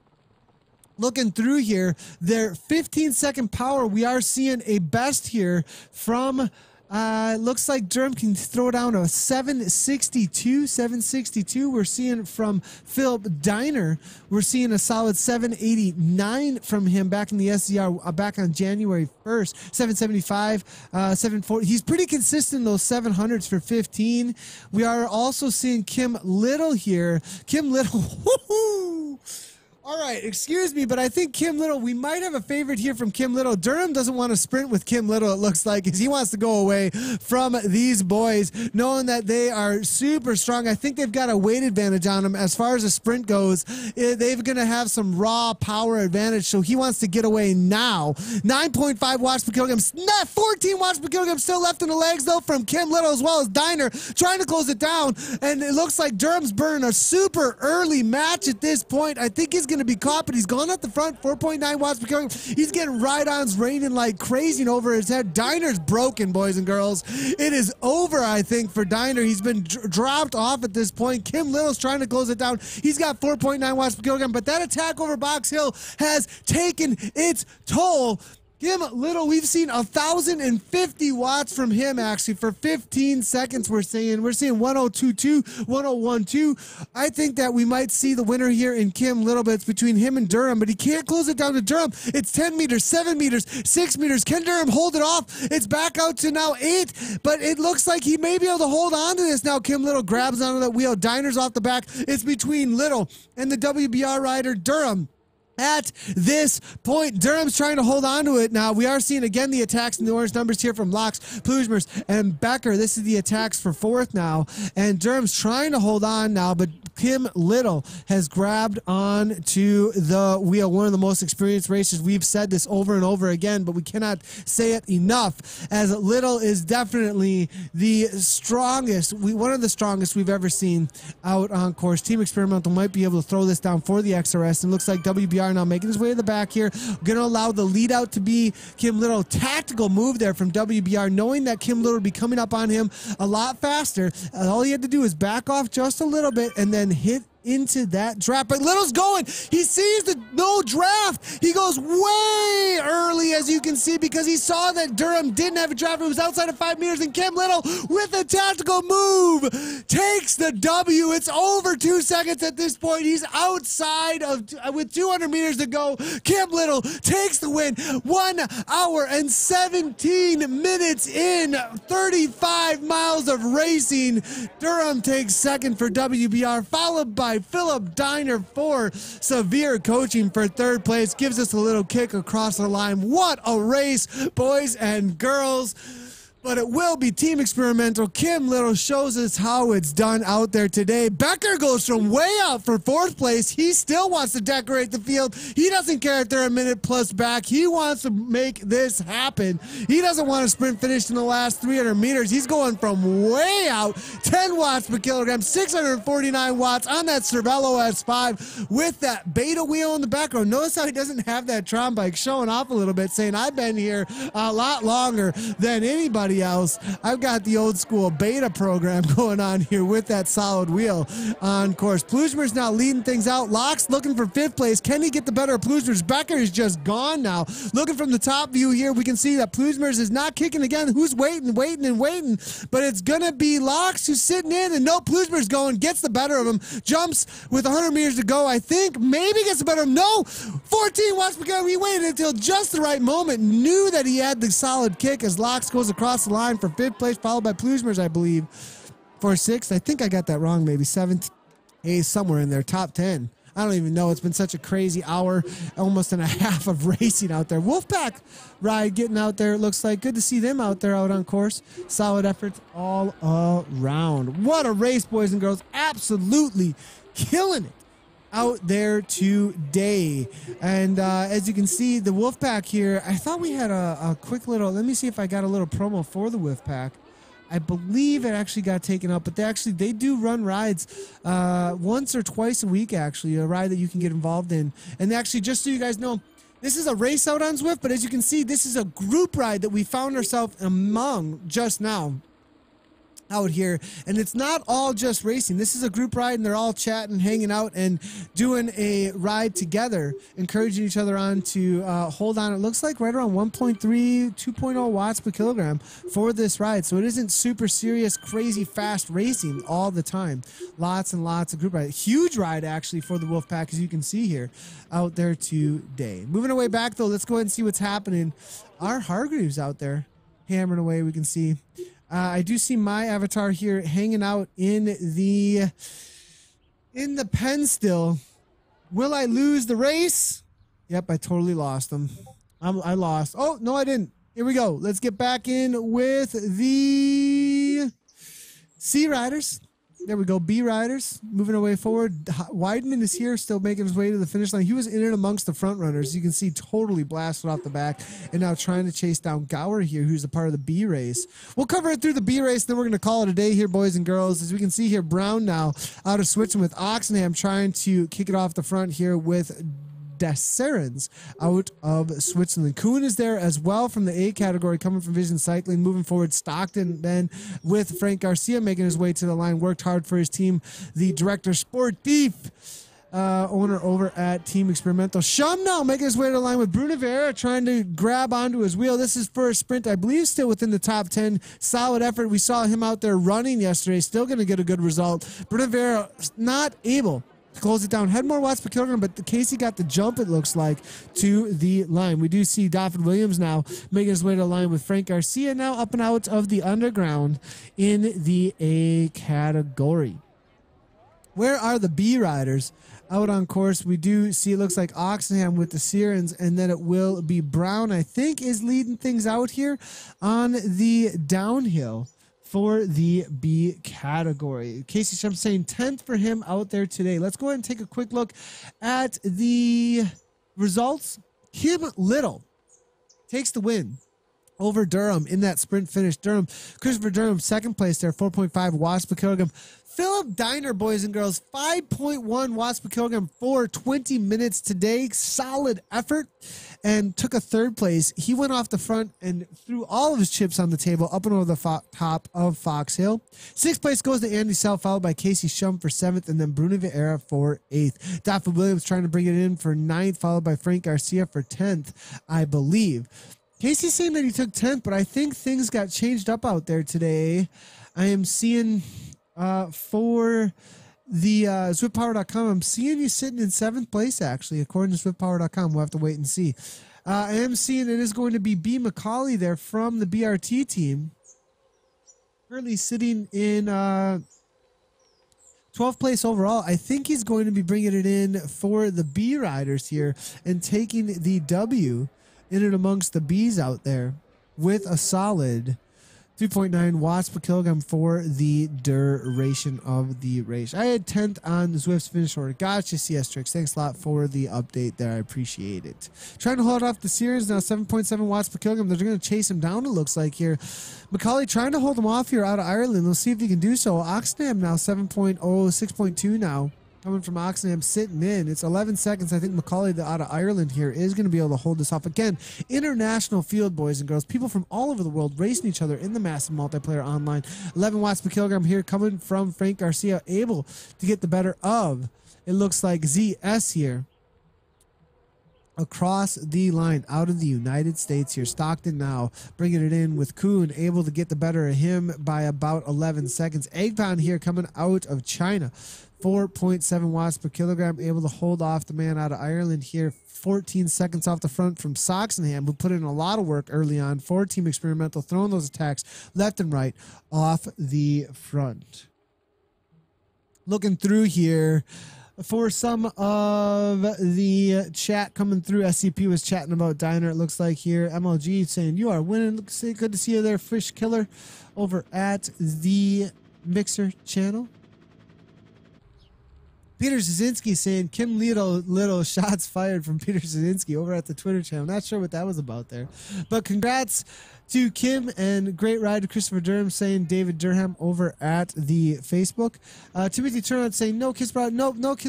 Looking through here, their 15-second power, we are seeing a best here from looks like Durham can throw down a 762. We're seeing from Philip Diner. We're seeing a solid 789 from him back in the SDR back on January 1st. 775, 740. He's pretty consistent, those 700s for 15. We are also seeing Kim Little here. Kim Little, woohoo! All right, excuse me, but I think Kim Little, we might have a favorite here from Kim Little. Durham doesn't want to sprint with Kim Little, it looks like, because he wants to go away from these boys, knowing that they are super strong. I think they've got a weight advantage on them as far as the sprint goes. They're going to have some raw power advantage, so he wants to get away now. 9.5 watts per kilogram, not 14 watts per kilogram still left in the legs, though, from Kim Little as well as Diner, trying to close it down, and it looks like Durham's burning a super early match at this point. I think he's going to be caught, but he's gone up the front, 4.9 watts per kilogram. He's getting ride-ons raining like crazy and over his head. Diner's broken, boys and girls. It is over, I think, for Diner. He's been dropped off at this point. Kim Little's trying to close it down. He's got 4.9 watts per kilogram, but that attack over Box Hill has taken its toll. Kim Little, we've seen 1,050 watts from him actually for 15 seconds. We're seeing 1022, 1012. I think that we might see the winner here in Kim Little, but it's between him and Durham, but he can't close it down to Durham. It's 10 meters, 7 meters, 6 meters. Can Durham hold it off? It's back out to now 8, but it looks like he may be able to hold on to this now. Kim Little grabs onto that wheel. Diner's off the back. It's between Little and the WBR rider Durham. at this point. Durham's trying to hold on to it now. We are seeing again the attacks in the orange numbers here from Locks, Plujmers, and Becker. This is the attacks for fourth now. And Durham's trying to hold on now, but Kim Little has grabbed on to the wheel. One of the most experienced racers. We've said this over and over again, but we cannot say it enough, as Little is definitely the strongest, one of the strongest we've ever seen out on course. Team Experimental might be able to throw this down for the XRS, and looks like WBR now making his way to the back here. Going to allow the lead out to be Kim Little. Tactical move there from WBR, knowing that Kim Little would be coming up on him a lot faster. All he had to do is back off just a little bit and then hit into that draft. But Little's going. He sees the no draft. He goes way early, as you can see, because he saw that Durham didn't have a draft. It was outside of 5 meters, and Kim Little, with a tactical move, takes the W. It's over 2 seconds at this point. He's outside of, with 200 meters to go. Kim Little takes the win. 1 hour and 17 minutes in, 35 miles of racing. Durham takes second for WBR, followed by Philip Diner for Severe Coaching for third place. Gives us a little kick across the line. What a race, boys and girls. But it will be Team Experimental. Kim Little shows us how it's done out there today. Becker goes from way out for fourth place. He still wants to decorate the field. He doesn't care if they're a minute plus back. He wants to make this happen. He doesn't want to sprint finish in the last 300 meters. He's going from way out, 10 watts per kilogram, 649 watts on that Cervelo S5 with that beta wheel in the background. Notice how he doesn't have that Tron bike, showing off a little bit, saying, I've been here a lot longer than anybody else. I've got the old school beta program going on here with that solid wheel on course. Plujmer's now leading things out. Locks looking for fifth place. Can he get the better of Plujmer's? Becker is just gone now. Looking from the top view here, we can see that Plujmer's is not kicking again. Who's waiting? But it's going to be Locks who's sitting in, and no, Plujmer's going, gets the better of him. Jumps with 100 meters to go, I think. Maybe gets the better of him. No! 14 watts per kilogram. He waited until just the right moment. Knew that he had the solid kick as Locks goes across the line for fifth place, followed by Plujmers, I believe, for sixth. I think I got that wrong, maybe seventh, eighth, somewhere in there, top 10. I don't even know. It's been such a crazy hour, almost and a half of racing out there. Wolfpack ride getting out there, it looks like. Good to see them out there out on course. Solid efforts all around. What a race, boys and girls. Absolutely killing it out there today. And as you can see, the Wolfpack here, I thought we had a quick little, let me see if I got a little promo for the Wolfpack. I believe it actually got taken up, but they do run rides once or twice a week, actually, a ride that you can get involved in. And actually, just so you guys know, this is a race out on Zwift, but as you can see, this is a group ride that we found ourselves among just now out here, and it's not all just racing. This is a group ride, and they're all chatting, hanging out, and doing a ride together, encouraging each other on to hold on. It looks like right around 1.3, 2.0 watts per kilogram for this ride, so it isn't super serious, crazy fast racing all the time. Lots and lots of group ride. Huge ride, actually, for the Wolfpack, as you can see here out there today. Moving away back, though, let's go ahead and see what's happening. Our Hargreaves out there hammering away, we can see. I do see my avatar here hanging out in the pen still. Will I lose the race? Yep, I totally lost them. I lost. Oh, no, I didn't. Here we go. Let's get back in with the C Riders. There we go. B Riders moving away forward. Weidman is here, still making his way to the finish line. He was in and amongst the front runners. You can see totally blasted off the back and now trying to chase down Gower here, who's a part of the B race. We'll cover it through the B race, then we're going to call it a day here, boys and girls. As we can see here, Brown now out of switching with Oxenham, trying to kick it off the front here with Deserens out of Switzerland. Kuhn is there as well from the A category, coming from Vision Cycling. Moving forward, Stockton then with Frank Garcia making his way to the line. Worked hard for his team. The director sportif, owner over at Team Experimental. Shum now making his way to the line with Bruno Vera trying to grab onto his wheel. This is for a sprint, I believe, still within the top 10. Solid effort. We saw him out there running yesterday. Still going to get a good result. Bruno Vera not able to close it down. Had more watts per kilogram, but Casey got the jump, it looks like, to the line. We do see David Williams now making his way to the line with Frank Garcia now up and out of the underground in the A category. Where are the B riders out on course? We do see it looks like Oxenham with the Sirens, and then it will be Brown, I think, is leading things out here on the downhill for the B category. Casey Shump saying 10th for him out there today. Let's go ahead and take a quick look at the results. Kim Little takes the win over Durham in that sprint finish. Christopher Durham, second place there, 4.5 watts per kilogram. Philip Diner, boys and girls, 5.1 watts per kilogram for 20 minutes today. Solid effort, and took a third place. He went off the front and threw all of his chips on the table up and over the top of Fox Hill. Sixth place goes to Andy Self, followed by Casey Shump for seventh, and then Bruno Vieira for eighth. Daphne Williams trying to bring it in for ninth, followed by Frank Garcia for 10th, I believe. Casey's saying that he took 10th, but I think things got changed up out there today. I am seeing for the ZwiftPower.com, I'm seeing you sitting in 7th place, actually, according to ZwiftPower.com. We'll have to wait and see. I am seeing it is going to be B. McCauley there from the BRT team. Currently sitting in 12th place overall. I think he's going to be bringing it in for the B riders here and taking the W in and amongst the Bs out there with a solid 3.9 watts per kilogram for the duration of the race. I had 10th on Zwift's finish order. Gotcha, CS Tricks. Thanks a lot for the update there. I appreciate it. Trying to hold off the Sears now, 7.7 watts per kilogram. They're going to chase him down, it looks like here. McCauley trying to hold him off here out of Ireland. Let's see if he can do so. Oxenham now 7.0, 6.2 now. Coming from Oxenham, sitting in. It's 11 seconds. I think McCauley out of Ireland here is going to be able to hold this off. Again, international field, boys and girls. People from all over the world racing each other in the massive multiplayer online. 11 watts per kilogram here coming from Frank Garcia, able to get the better of, it looks like, ZS here. Across the line out of the United States here. Stockton now bringing it in with Kuhn, able to get the better of him by about 11 seconds. Egg Pound here coming out of China. 4.7 watts per kilogram, able to hold off the man out of Ireland here. 14 seconds off the front from Soxenham, who put in a lot of work early on for Team Experimental, throwing those attacks left and right off the front. Looking through here for some of the chat coming through. SCP was chatting about Diner, it looks like here. MLG saying, you are winning. Good to see you there, Fish Killer, over at the Mixer channel. Peter Zazinski saying Kim Little shots fired from Peter Zazinski over at the Twitter channel. Not sure what that was about there. But congrats to Kim, and great ride to Christopher Durham saying David Durham over at the Facebook. Timothy Turnout saying no Kiss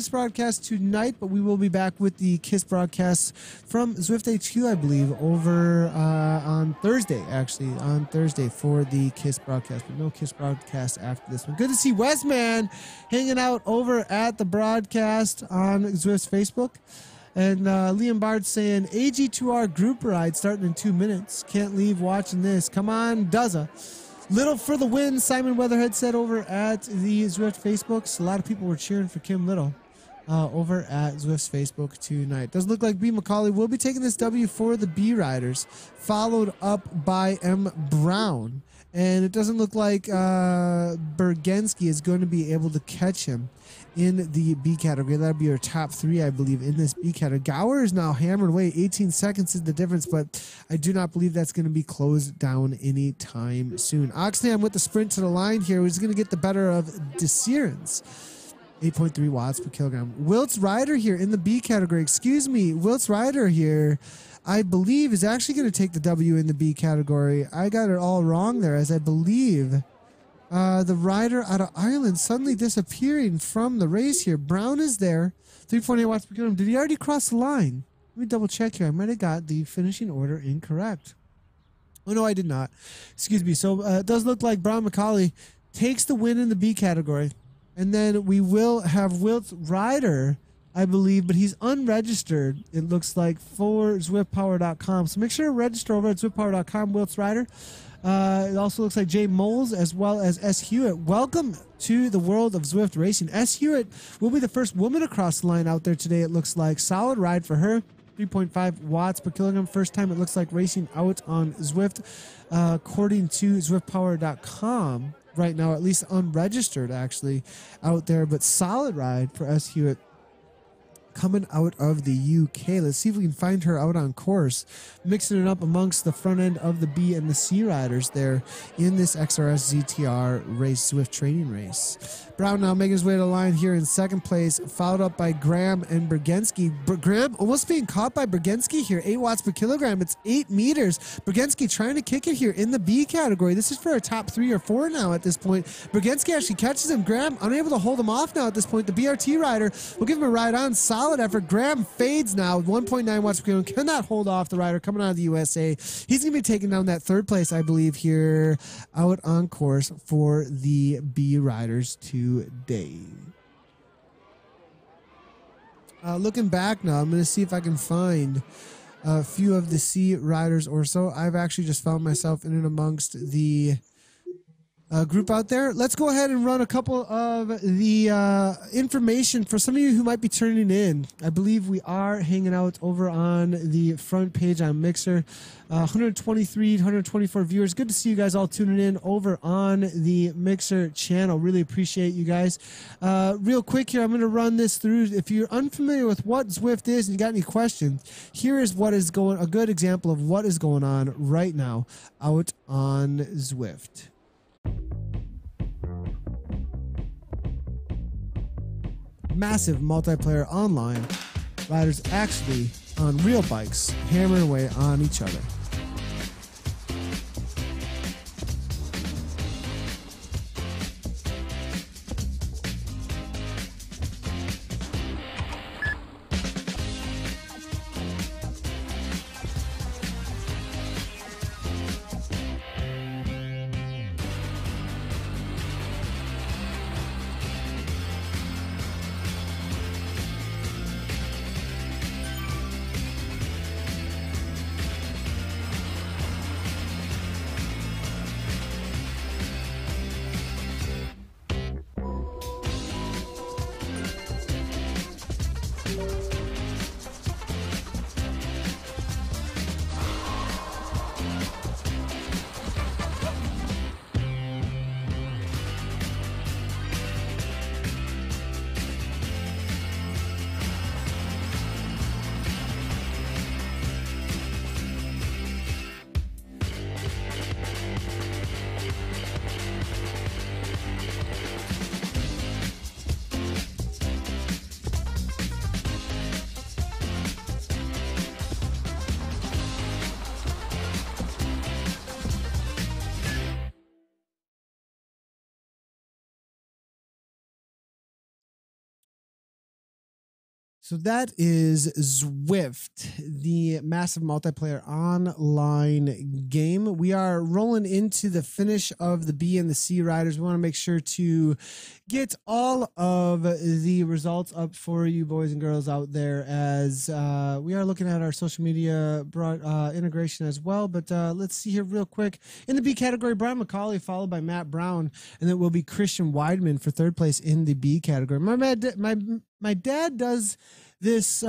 broadcast tonight, but we will be back with the Kiss broadcast from Zwift HQ, I believe, over on Thursday, actually, on Thursday for the Kiss broadcast, but no Kiss broadcast after this one. Good to see Westman hanging out over at the broadcast on Zwift's Facebook. And Liam Bard saying AG2R group ride starting in 2 minutes. Can't leave watching this. Come on, Duzza. Little for the win, Simon Weatherhead said over at the Zwift Facebooks. A lot of people were cheering for Kim Little over at Zwift's Facebook tonight. Doesn't look like B. McCauley will be taking this W for the B riders, followed up by M. Brown. And it doesn't look like Bergenski is going to be able to catch him in the B category. That'll be your top three, I believe, in this B category. Gower is now hammered away. 18 seconds is the difference, but I do not believe that's going to be closed down anytime soon. Oxenham with the sprint to the line here is going to get the better of Desirens. 8.3 watts per kilogram. Wiltz Ryder here in the B category. Excuse me, Wiltz Ryder here, I believe, is actually going to take the W in the B category. I got it all wrong there, as I believe the rider out of Ireland suddenly disappearing from the race here. Brown is there, 3.8 watts per kilogram. Did he already cross the line? Let me double check here. I might have got the finishing order incorrect. Oh, no, I did not. Excuse me. So it does look like Brown McCauley takes the win in the B category. And then we will have Wilt Ryder, I believe, but he's unregistered, it looks like, for ZwiftPower.com. So make sure to register over at ZwiftPower.com, Wilt Ryder. It also looks like Jay Moles as well as S. Hewitt. Welcome to the world of Zwift racing. S. Hewitt will be the first woman across the line out there today, it looks like. Solid ride for her. 3.5 watts per kilogram. First time it looks like racing out on Zwift, according to ZwiftPower.com. right now, at least unregistered actually out there, but solid ride for S. Hewitt coming out of the UK. Let's see if we can find her out on course, mixing it up amongst the front end of the B and the C riders there in this XRS ZTR race, Zwift training race. Brown now making his way to the line here in second place, followed up by Graham and Bergenski. Graham almost being caught by Bergenski here, 8 watts per kilogram. It's 8 meters. Bergenski trying to kick it here in the B category. This is for a top 3 or 4 now at this point. Bergenski actually catches him. Graham unable to hold him off now at this point. The BRT rider will give him a ride on. Solid effort. Graham fades now. 1.9 watts per kilogram. Cannot hold off the rider coming out of the USA. He's going to be taking down that 3rd place, I believe, here out on course for the B riders today. Looking back now, I'm going to see if I can find a few of the C riders or so. I've actually just found myself in and amongst the group out there. Let's go ahead and run a couple of the information for some of you who might be turning in. I believe we are hanging out over on the front page on Mixer. 123, 124 viewers. Good to see you guys all tuning in over on the Mixer channel. Really appreciate you guys. Real quick here, I'm going to run this through. If you're unfamiliar with what Zwift is and you got any questions, here is what is a good example of what is going on right now out on Zwift. Massive multiplayer online, riders actually on real bikes hammering away on each other. So that is Zwift, the massive multiplayer online game. We are rolling into the finish of the B and the C riders. We want to make sure to get all of the results up for you boys and girls out there as we are looking at our social media integration as well. But let's see here real quick. In the B category, Brian McCauley followed by Matt Brown, and then it will be Christian Weidman for 3rd place in the B category. My dad does this.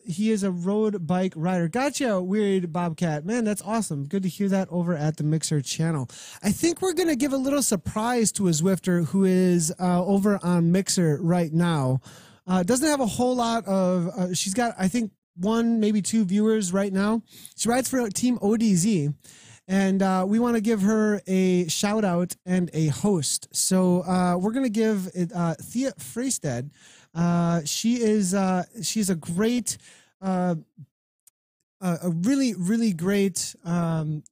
He is a road bike rider. Gotcha, Weird Bobcat. Man, that's awesome. Good to hear that over at the Mixer channel. I think we're going to give a little surprise to a Zwifter who is over on Mixer right now. Doesn't have a whole lot of, she's got, I think, 1, maybe 2 viewers right now. She rides for Team ODZ. And we want to give her a shout out and a host. So we're going to give Thea Freestad. She's a great, a really, really great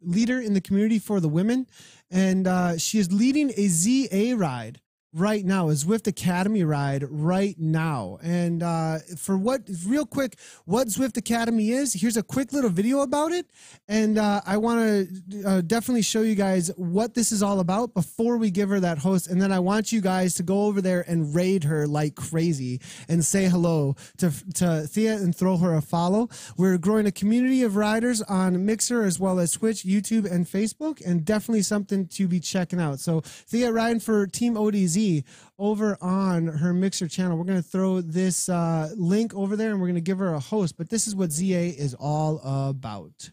leader in the community for the women. And she is leading a ZA ride right now, a Zwift Academy ride right now. And real quick, what Zwift Academy is, here's a quick little video about it. And I want to definitely show you guys what this is all about before we give her that host. And then I want you guys to go over there and raid her like crazy and say hello to Thea and throw her a follow. We're growing a community of riders on Mixer as well as Twitch, YouTube, and Facebook, and definitely something to be checking out. So Thea riding for Team ODZ over on her Mixer channel. We're going to throw this link over there and we're going to give her a host, but this is what ZA is all about.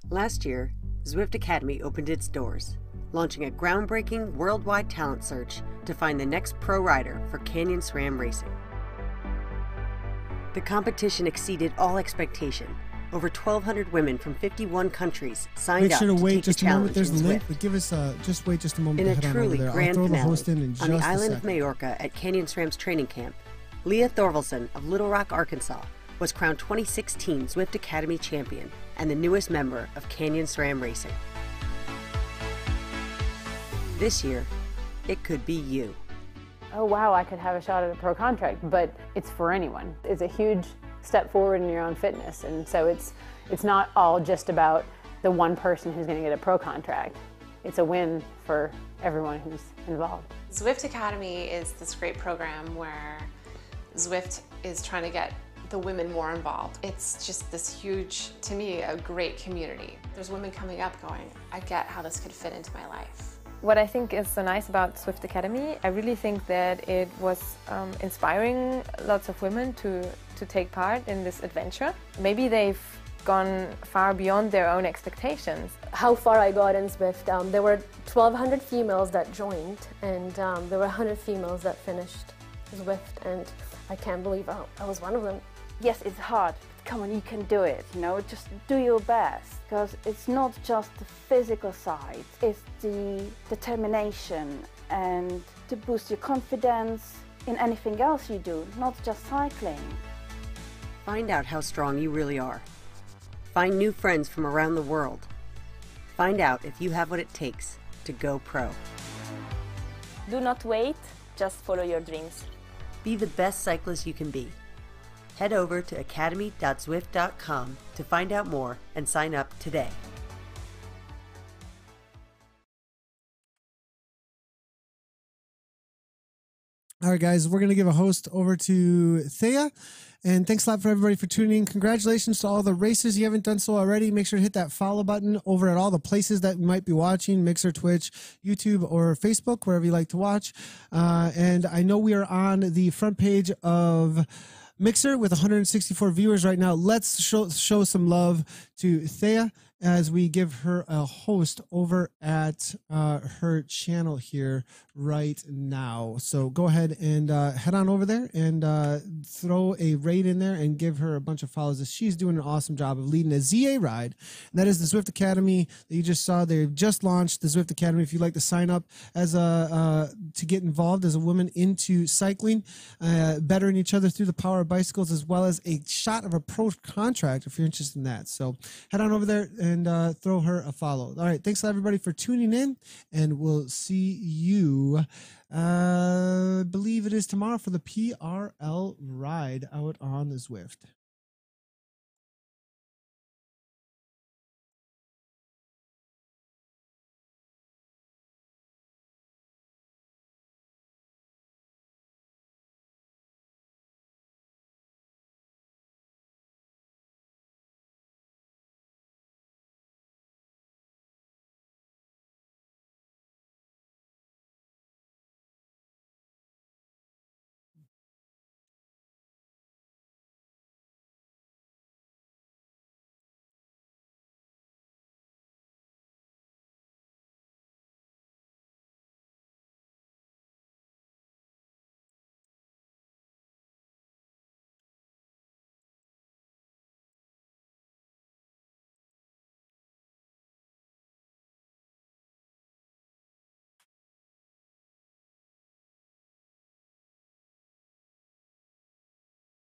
Last year, Zwift Academy opened its doors. launching a groundbreaking worldwide talent search to find the next pro rider for Canyon SRAM Racing. The competition exceeded all expectation. Over 1,200 women from 51 countries signed up to take the challenge in Zwift. But give us just wait just a moment. In a to head truly on over there. grand I'll throw the finale host in on the just a island of second. Majorca at Canyon SRAM's training camp, Leah Thorvaldsen of Little Rock, Arkansas, was crowned 2016 Zwift Academy champion and the newest member of Canyon SRAM Racing. This year, it could be you. Oh wow, I could have a shot at a pro contract, but it's for anyone. It's a huge step forward in your own fitness, and so it's not all just about the one person who's going to get a pro contract. It's a win for everyone who's involved. Zwift Academy is this great program where Zwift is trying to get the women more involved. It's just this huge, to me, a great community. There's women coming up going, I get how this could fit into my life. What I think is so nice about Zwift Academy, I really think that it was inspiring lots of women to take part in this adventure. Maybe they've gone far beyond their own expectations. How far I got in Zwift, there were 1,200 females that joined, and there were 100 females that finished Zwift, and I can't believe I was one of them. Yes, it's hard, but come on, you can do it, just do your best. Because it's not just the physical side, it's the determination and to boost your confidence in anything else you do, not just cycling. Find out how strong you really are. Find new friends from around the world. Find out if you have what it takes to go pro. Do not wait, just follow your dreams. Be the best cyclist you can be. Head over to academy.zwift.com to find out more and sign up today. All right, guys, we're going to give a host over to Thea. And thanks a lot for everybody for tuning in. Congratulations to all the racers. You haven't done so already, make sure to hit that follow button over at all the places that you might be watching, Mixer, Twitch, YouTube, or Facebook, wherever you like to watch. And I know we are on the front page of Mixer with 164 viewers right now. Let's show some love to Thea as we give her a host over at her channel here right now. So go ahead and head on over there and throw a raid in there and give her a bunch of follows. She's doing an awesome job of leading a ZA ride. And that is the Zwift Academy that you just saw. They've just launched the Zwift Academy. If you'd like to sign up as to get involved as a woman into cycling, bettering each other through the power of bicycles, as well as a shot of a pro contract if you're interested in that. So head on over there and throw her a follow. All right, thanks everybody for tuning in, and we'll see you I believe it is tomorrow for the PRL ride out on the Zwift.